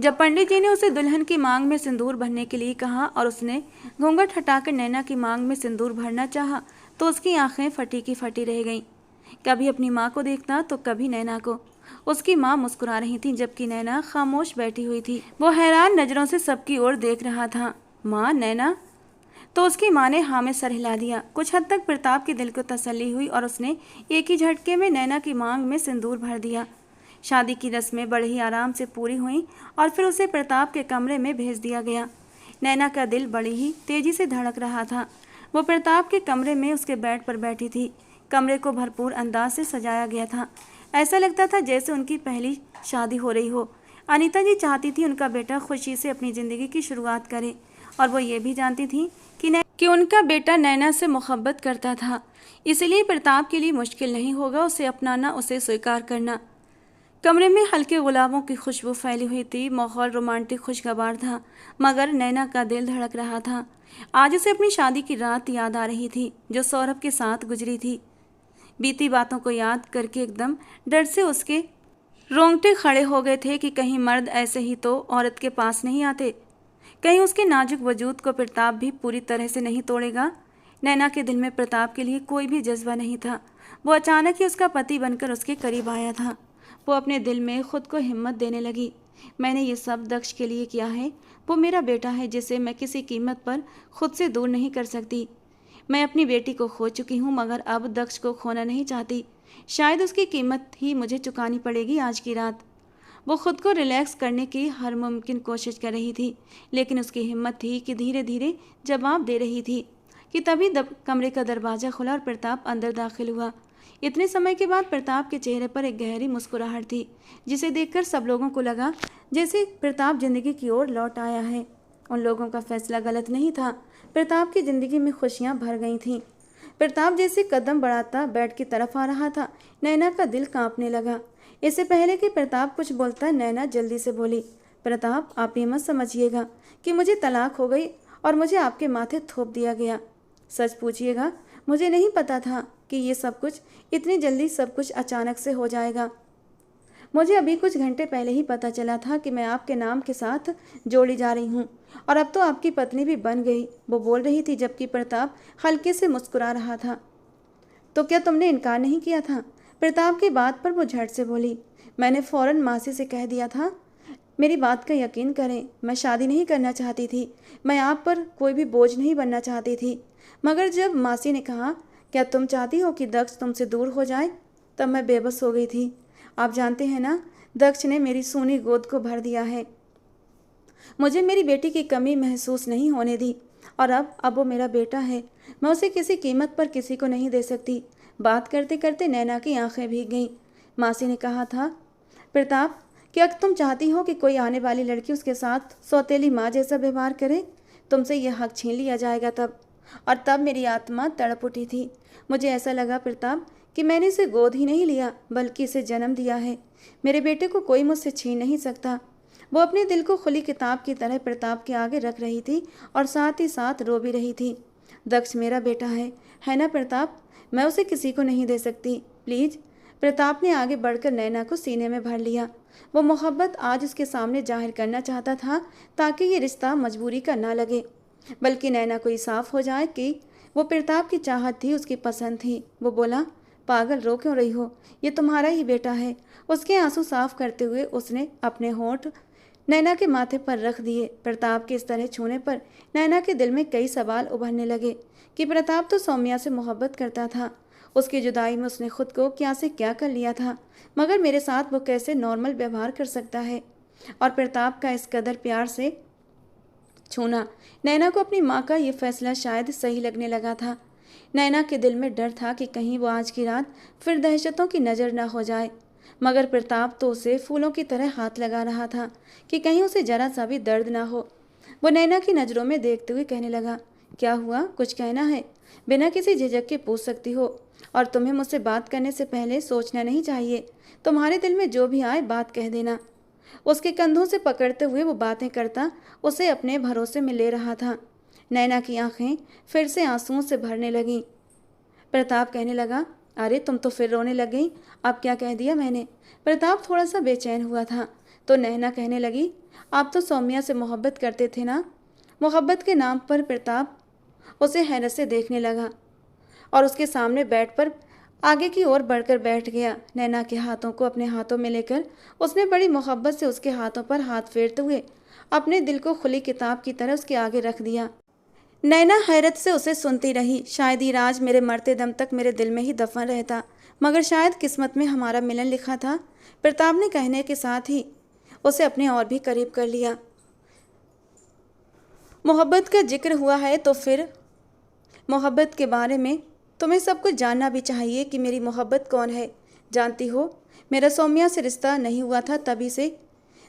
जब पंडित जी ने उसे दुल्हन की मांग में सिंदूर भरने के लिए कहा और उसने घूंघट हटाकर नैना की मांग में सिंदूर भरना चाहा, तो उसकी आंखें फटी की फटी रह गईं। कभी अपनी माँ को देखता तो कभी नैना को। उसकी माँ मुस्कुरा रही थी, जबकि नैना खामोश बैठी हुई थी। वो हैरान नज़रों से सबकी ओर देख रहा था। माँ, नैना? तो उसकी माँ ने हाँ में सर हिला दिया। कुछ हद तक प्रताप के दिल को तसल्ली हुई और उसने एक ही झटके में नैना की मांग में सिंदूर भर दिया। शादी की रस्में बड़े ही आराम से पूरी हुईं और फिर उसे प्रताप के कमरे में भेज दिया गया। नैना का दिल बड़ी ही तेजी से धड़क रहा था। वो प्रताप के कमरे में उसके बेड पर बैठी थी। कमरे को भरपूर अंदाज से सजाया गया था। ऐसा लगता था जैसे उनकी पहली शादी हो रही हो। अनीता जी चाहती थी उनका बेटा खुशी से अपनी ज़िंदगी की शुरुआत करे, और वो ये भी जानती थी कि उनका बेटा नैना से मोहब्बत करता था। इसलिए प्रताप के लिए मुश्किल नहीं होगा उसे अपनाना, उसे स्वीकार करना। कमरे में हल्के गुलाबों की खुशबू फैली हुई थी। माहौल रोमांटिक खुशगवार था, मगर नैना का दिल धड़क रहा था। आज उसे अपनी शादी की रात याद आ रही थी जो सौरभ के साथ गुजरी थी। बीती बातों को याद करके एकदम डर से उसके रोंगटे खड़े हो गए थे कि कहीं मर्द ऐसे ही तो औरत के पास नहीं आते, कहीं उसके नाजुक वजूद को प्रताप भी पूरी तरह से नहीं तोड़ेगा। नैना के दिल में प्रताप के लिए कोई भी जज्बा नहीं था। वो अचानक ही उसका पति बनकर उसके करीब आया था। वो अपने दिल में खुद को हिम्मत देने लगी। मैंने ये सब दक्ष के लिए किया है। वो मेरा बेटा है जिसे मैं किसी कीमत पर खुद से दूर नहीं कर सकती। मैं अपनी बेटी को खो चुकी हूँ, मगर अब दक्ष को खोना नहीं चाहती। शायद उसकी कीमत ही मुझे चुकानी पड़ेगी आज की रात। वो खुद को रिलैक्स करने की हर मुमकिन कोशिश कर रही थी, लेकिन उसकी हिम्मत थी कि धीरे धीरे जवाब दे रही थी कि तभी कमरे का दरवाज़ा खुला और प्रताप अंदर दाखिल हुआ। इतने समय के बाद प्रताप के चेहरे पर एक गहरी मुस्कुराहट थी, जिसे देखकर सब लोगों को लगा जैसे प्रताप जिंदगी की ओर लौट आया है। उन लोगों का फैसला गलत नहीं था। प्रताप की जिंदगी में खुशियां भर गई थीं। प्रताप जैसे कदम बढ़ाता बेड की तरफ आ रहा था, नैना का दिल कांपने लगा। इससे पहले कि प्रताप कुछ बोलता, नैना जल्दी से बोली, प्रताप, आप ये मत समझिएगा कि मुझे तलाक हो गई और मुझे आपके माथे थोप दिया गया। सच पूछिएगा, मुझे नहीं पता था कि ये सब कुछ इतनी जल्दी सब कुछ अचानक से हो जाएगा। मुझे अभी कुछ घंटे पहले ही पता चला था कि मैं आपके नाम के साथ जोड़ी जा रही हूँ, और अब तो आपकी पत्नी भी बन गई। वो बोल रही थी जबकि प्रताप हल्के से मुस्कुरा रहा था। तो क्या तुमने इनकार नहीं किया था? प्रताप की बात पर वो झट से बोली, मैंने फौरन मासी से कह दिया था। मेरी बात का यकीन करें, मैं शादी नहीं करना चाहती थी। मैं आप पर कोई भी बोझ नहीं बनना चाहती थी। मगर जब मासी ने कहा, क्या तुम चाहती हो कि दक्ष तुमसे दूर हो जाए, तब मैं बेबस हो गई थी। आप जानते हैं ना, दक्ष ने मेरी सूनी गोद को भर दिया है। मुझे मेरी बेटी की कमी महसूस नहीं होने दी, और अब वो मेरा बेटा है। मैं उसे किसी कीमत पर किसी को नहीं दे सकती। बात करते करते नैना की आंखें भीग गईं। मासी ने कहा था, प्रताप, क्या तुम चाहती हो कि कोई आने वाली लड़की उसके साथ सौतेली माँ जैसा व्यवहार करे? तुमसे यह हक छीन लिया जाएगा तब। और तब मेरी आत्मा तड़प उठी थी। मुझे ऐसा लगा प्रताप कि मैंने इसे गोद ही नहीं लिया, बल्कि इसे जन्म दिया है। मेरे बेटे को कोई मुझसे छीन नहीं सकता। वो अपने दिल को खुली किताब की तरह प्रताप के आगे रख रही थी और साथ ही साथ रो भी रही थी। दक्ष मेरा बेटा है ना प्रताप? मैं उसे किसी को नहीं दे सकती, प्लीज। प्रताप ने आगे बढ़कर नैना को सीने में भर लिया। वो मोहब्बत आज उसके सामने जाहिर करना चाहता था, ताकि ये रिश्ता मजबूरी का ना लगे, बल्कि नैना को ये साफ हो जाए कि वो प्रताप की चाहत थी, उसकी पसंद थी। वो बोला, पागल, रो क्यों रही हो? ये तुम्हारा ही बेटा है। उसके आंसू साफ करते हुए उसने अपने होंठ नैना के माथे पर रख दिए। प्रताप के इस तरह छूने पर नैना के दिल में कई सवाल उभरने लगे कि प्रताप तो सौम्या से मोहब्बत करता था। उसकी जुदाई में उसने खुद को क्या से क्या कर लिया था, मगर मेरे साथ वो कैसे नॉर्मल व्यवहार कर सकता है? और प्रताप का इस कदर प्यार से छूना, नैना को अपनी माँ का ये फैसला शायद सही लगने लगा था। नैना के दिल में डर था कि कहीं वो आज की रात फिर दहशतों की नज़र न हो जाए, मगर प्रताप तो उसे फूलों की तरह हाथ लगा रहा था कि कहीं उसे जरा सा भी दर्द ना हो। वो नैना की नज़रों में देखते हुए कहने लगा, क्या हुआ, कुछ कहना है? बिना किसी झिझक के पूछ सकती हो, और तुम्हें मुझसे बात करने से पहले सोचना नहीं चाहिए। तुम्हारे दिल में जो भी आए बात कह देना। उसके कंधों से पकड़ते हुए वो बातें करता उसे अपने भरोसे में ले रहा था। नैना की आंखें फिर से आंसुओं से भरने लगीं। प्रताप कहने लगा, अरे तुम तो फिर रोने लग गई। अब क्या कह दिया मैंने? प्रताप थोड़ा सा बेचैन हुआ था तो नैना कहने लगी, आप तो सौम्या से मोहब्बत करते थे ना? मोहब्बत के नाम पर प्रताप उसे हैरत से देखने लगा और उसके सामने बेड पर आगे की ओर बढ़कर बैठ गया। नैना के हाथों को अपने हाथों में लेकर उसने बड़ी मोहब्बत से उसके हाथों पर हाथ फेरते हुए अपने दिल को खुली किताब की तरह उसके आगे रख दिया। नैना हैरत से उसे सुनती रही। शायद ये राज मेरे मरते दम तक मेरे दिल में ही दफन रहता, मगर शायद किस्मत में हमारा मिलन लिखा था। प्रताप ने कहने के साथ ही उसे अपने और भी करीब कर लिया। मोहब्बत का जिक्र हुआ है तो फिर मोहब्बत के बारे में तुम्हें सब कुछ जानना भी चाहिए कि मेरी मोहब्बत कौन है। जानती हो, मेरा सौम्या से रिश्ता नहीं हुआ था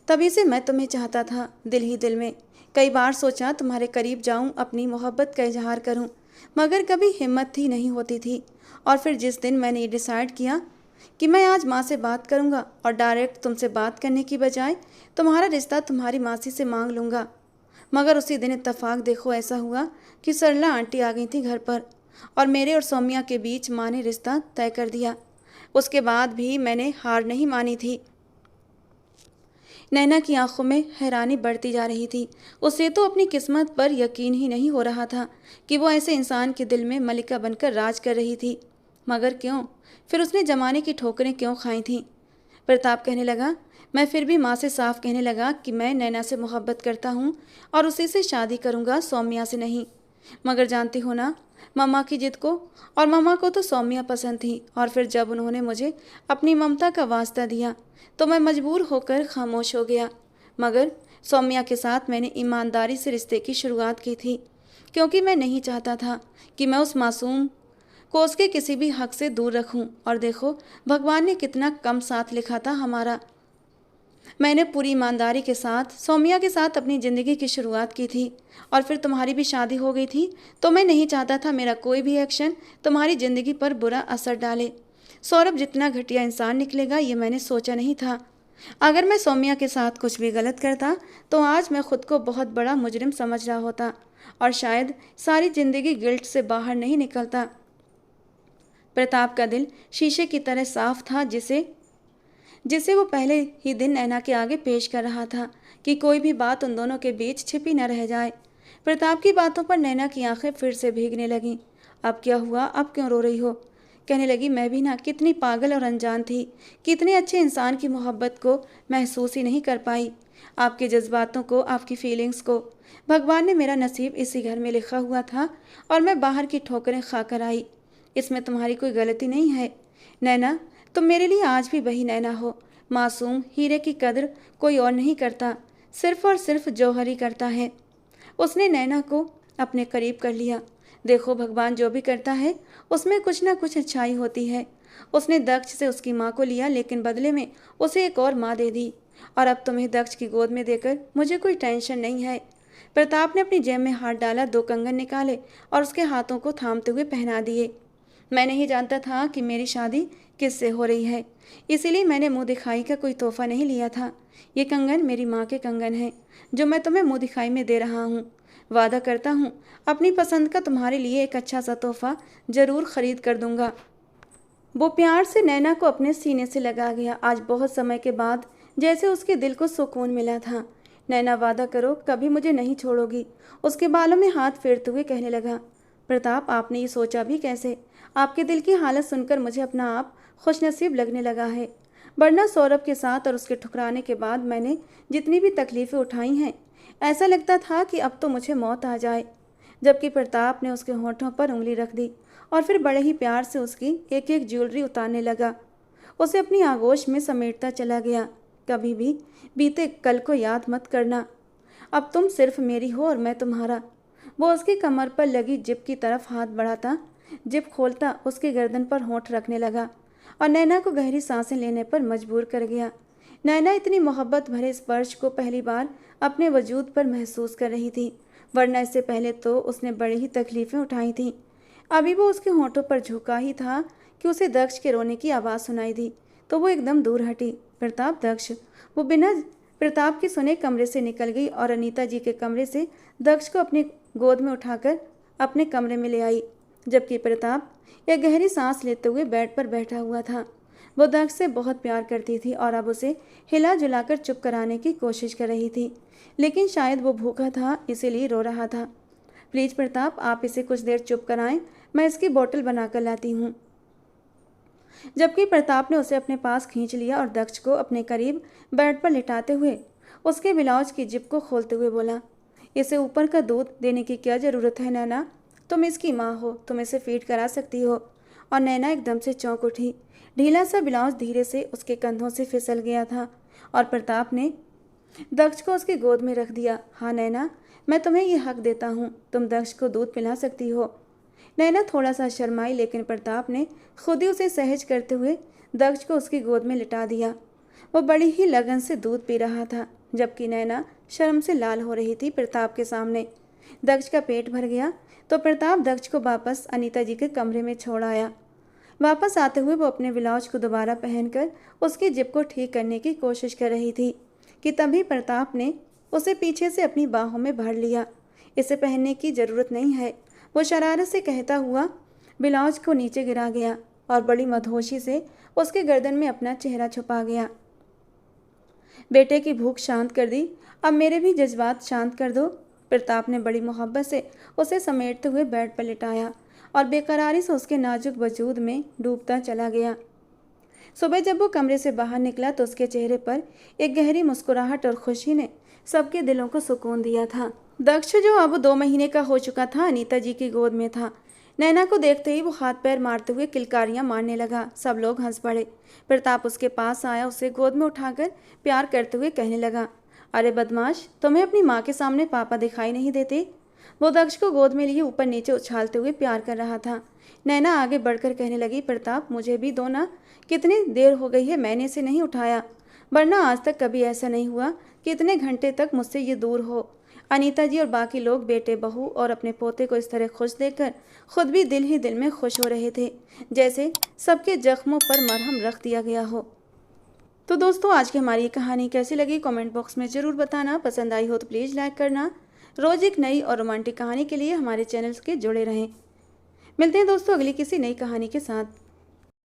तभी से मैं तुम्हें चाहता था, दिल ही दिल में। कई बार सोचा तुम्हारे करीब जाऊं, अपनी मोहब्बत का इजहार करूं, मगर कभी हिम्मत ही नहीं होती थी। और फिर जिस दिन मैंने ये डिसाइड किया कि मैं आज माँ से बात करूँगा और डायरेक्ट तुमसे बात करने की बजाय तुम्हारा रिश्ता तुम्हारी मासी से मांग लूँगा। मगर उसी दिन इत्तेफाक देखो ऐसा हुआ कि सरला आंटी आ गई थी घर पर और मेरे और सौम्या के बीच माँ ने रिश्ता तय कर दिया। उसके बाद भी मैंने हार नहीं मानी थी। नैना की आंखों में हैरानी बढ़ती जा रही थी। उसे तो अपनी किस्मत पर यकीन ही नहीं हो रहा था कि वो ऐसे इंसान के दिल में मलिका बनकर राज कर रही थी। मगर क्यों? फिर उसने जमाने की ठोकरें क्यों खाई थीं? प्रताप कहने लगा। मैं फिर भी माँ से साफ कहने लगा कि मैं नैना से मोहब्बत करता हूँ और उसी से शादी करूँगा, सौम्या से नहीं। मगर जानती हो ना मम्मा की जिद को, और मम्मा को तो सौम्या पसंद थी। और फिर जब उन्होंने मुझे अपनी ममता का वास्ता दिया तो मैं मजबूर होकर खामोश हो गया। मगर सौम्या के साथ मैंने ईमानदारी से रिश्ते की शुरुआत की थी, क्योंकि मैं नहीं चाहता था कि मैं उस मासूम को उसके किसी भी हक से दूर रखूं। और देखो भगवान ने कितना कम साथ लिखा था हमारा। मैंने पूरी ईमानदारी के साथ सौम्या के साथ अपनी ज़िंदगी की शुरुआत की थी और फिर तुम्हारी भी शादी हो गई थी। तो मैं नहीं चाहता था मेरा कोई भी एक्शन तुम्हारी ज़िंदगी पर बुरा असर डाले। सौरभ जितना घटिया इंसान निकलेगा ये मैंने सोचा नहीं था। अगर मैं सौम्या के साथ कुछ भी गलत करता तो आज मैं खुद को बहुत बड़ा मुजरिम समझ रहा होता और शायद सारी ज़िंदगी गिल्ट से बाहर नहीं निकलता। प्रताप का दिल शीशे की तरह साफ था, जिसे जिसे वो पहले ही दिन नैना के आगे पेश कर रहा था कि कोई भी बात उन दोनों के बीच छिपी न रह जाए। प्रताप की बातों पर नैना की आंखें फिर से भीगने लगीं। अब क्या हुआ? अब क्यों रो रही हो? कहने लगी, मैं भी ना कितनी पागल और अनजान थी, कितने अच्छे इंसान की मोहब्बत को महसूस ही नहीं कर पाई। आपके जज्बातों को, आपकी फीलिंग्स को भगवान ने मेरा नसीब इसी घर में लिखा हुआ था और मैं बाहर की ठोकरें खाकर आई। इसमें तुम्हारी कोई गलती नहीं है नैना। तुम मेरे लिए आज भी वही नैना हो। मासूम हीरे की कदर कोई और नहीं करता, सिर्फ और सिर्फ जौहर ही करता है। उसने नैना को अपने करीब कर लिया। देखो भगवान जो भी करता है उसमें कुछ ना कुछ अच्छाई होती है। उसने दक्ष से उसकी माँ को लिया, लेकिन बदले में उसे एक और माँ दे दी। और अब तुम्हें दक्ष की गोद में देकर मुझे कोई टेंशन नहीं है। प्रताप ने अपनी जेब में हाथ डाला, 2 कंगन निकाले और उसके हाथों को थामते हुए पहना दिए। मैं नहीं जानता था कि मेरी शादी किससे हो रही है, इसीलिए मैंने मुंह दिखाई का कोई तोहफा नहीं लिया था। ये कंगन मेरी माँ के कंगन हैं, जो मैं तुम्हें मुंह दिखाई में दे रहा हूँ। वादा करता हूँ अपनी पसंद का तुम्हारे लिए एक अच्छा सा तोहफा जरूर खरीद कर दूंगा। वो प्यार से नैना को अपने सीने से लगा गया। आज बहुत समय के बाद जैसे उसके दिल को सुकून मिला था। नैना वादा करो कभी मुझे नहीं छोड़ोगी। उसके बालों में हाथ फेरते हुए कहने लगा। प्रताप आपने ये सोचा भी कैसे? आपके दिल की हालत सुनकर मुझे अपना आप खुशनसीब लगने लगा है। वरना सौरभ के साथ और उसके ठुकराने के बाद मैंने जितनी भी तकलीफ़ें उठाई हैं, ऐसा लगता था कि अब तो मुझे मौत आ जाए। जबकि प्रताप ने उसके होठों पर उंगली रख दी और फिर बड़े ही प्यार से उसकी एक एक ज्वेलरी उतारने लगा। उसे अपनी आगोश में समेटता चला गया। कभी भी बीते कल को याद मत करना, अब तुम सिर्फ मेरी हो और मैं तुम्हारा। वो उसकी कमर पर लगी जिप की तरफ हाथ बढ़ाता, जिप खोलता उसकी गर्दन पर होंठ रखने लगा और नैना को गहरी सांसें लेने पर मजबूर कर गया। नैना इतनी मोहब्बत भरे स्पर्श को पहली बार अपने वजूद पर महसूस कर रही थी, वरना इससे पहले तो उसने बड़ी ही तकलीफ़ें उठाई थीं। अभी वो उसके होंठों पर झुका ही था कि उसे दक्ष के रोने की आवाज़ सुनाई दी, तो वो एकदम दूर हटी। प्रताप, दक्ष। वो बिना प्रताप के सुने कमरे से निकल गई और अनीता जी के कमरे से दक्ष को अपनी गोद में उठाकर अपने कमरे में ले आई। जबकि प्रताप एक गहरी सांस लेते हुए बेड पर बैठा हुआ था। वो दक्ष से बहुत प्यार करती थी और अब उसे हिला जुलाकर चुप कराने की कोशिश कर रही थी, लेकिन शायद वो भूखा था इसीलिए रो रहा था। प्लीज़ प्रताप, आप इसे कुछ देर चुप कराएं, मैं इसकी बोतल बनाकर लाती हूँ। जबकि प्रताप ने उसे अपने पास खींच लिया और दक्ष को अपने करीब बेड पर लिटाते हुए उसके ब्लाउज की जिप को खोलते हुए बोला, इसे ऊपर का दूध देने की क्या ज़रूरत है नैना? तुम इसकी माँ हो, तुम इसे फीड करा सकती हो। और नैना एकदम से चौंक उठी। ढीला सा ब्लाउज धीरे से उसके कंधों से फिसल गया था और प्रताप ने दक्ष को उसकी गोद में रख दिया। हाँ नैना, मैं तुम्हें ये हक देता हूँ, तुम दक्ष को दूध पिला सकती हो। नैना थोड़ा सा शर्माई, लेकिन प्रताप ने खुद ही उसे सहज करते हुए दक्ष को उसकी गोद में लिटा दिया। वो बड़ी ही लगन से दूध पी रहा था, जबकि नैना शर्म से लाल हो रही थी प्रताप के सामने। दक्ष का पेट भर गया तो प्रताप दक्ष को वापस अनीता जी के कमरे में छोड़ आया। वापस आते हुए वो अपने ब्लाउज को दोबारा पहनकर उसकी जिप को ठीक करने की कोशिश कर रही थी कि तभी प्रताप ने उसे पीछे से अपनी बाहों में भर लिया। इसे पहनने की ज़रूरत नहीं है, वो शरारत से कहता हुआ ब्लाउज को नीचे गिरा गया और बड़ी मदहोशी से उसके गर्दन में अपना चेहरा छुपा गया। बेटे की भूख शांत कर दी, अब मेरे भी जज्बात शांत कर दो। प्रताप ने बड़ी मोहब्बत से उसे समेटते हुए बेड पर लिटाया और बेकरारी से उसके नाजुक वजूद में डूबता चला गया। सुबह जब वो कमरे से बाहर निकला तो उसके चेहरे पर एक गहरी मुस्कुराहट और खुशी ने सबके दिलों को सुकून दिया था। दक्ष, जो अब 2 महीने का हो चुका था, अनीता जी की गोद में था। नैना को देखते ही वो हाथ पैर मारते हुए किलकारियां मारने लगा। सब लोग हंस पड़े। प्रताप उसके पास आया, उसे गोद में उठाकर प्यार करते हुए कहने लगा, अरे बदमाश, तुम्हें अपनी माँ के सामने पापा दिखाई नहीं देते? वो दक्ष को गोद में लिए ऊपर नीचे उछालते हुए प्यार कर रहा था। नैना आगे बढ़कर कहने लगी, प्रताप मुझे भी दो ना, कितनी देर हो गई है मैंने इसे नहीं उठाया, वरना आज तक कभी ऐसा नहीं हुआ कि इतने घंटे तक मुझसे ये दूर हो। अनीता जी और बाकी लोग बेटे, बहू और अपने पोते को इस तरह खुश देखकर खुद भी दिल ही दिल में खुश हो रहे थे, जैसे सबके जख्मों पर मरहम रख दिया गया हो। तो दोस्तों, आज की हमारी ये कहानी कैसी लगी कमेंट बॉक्स में ज़रूर बताना। पसंद आई हो तो प्लीज़ लाइक करना। रोज़ एक नई और रोमांटिक कहानी के लिए हमारे चैनल्स के जुड़े रहें। मिलते हैं दोस्तों अगली किसी नई कहानी के साथ।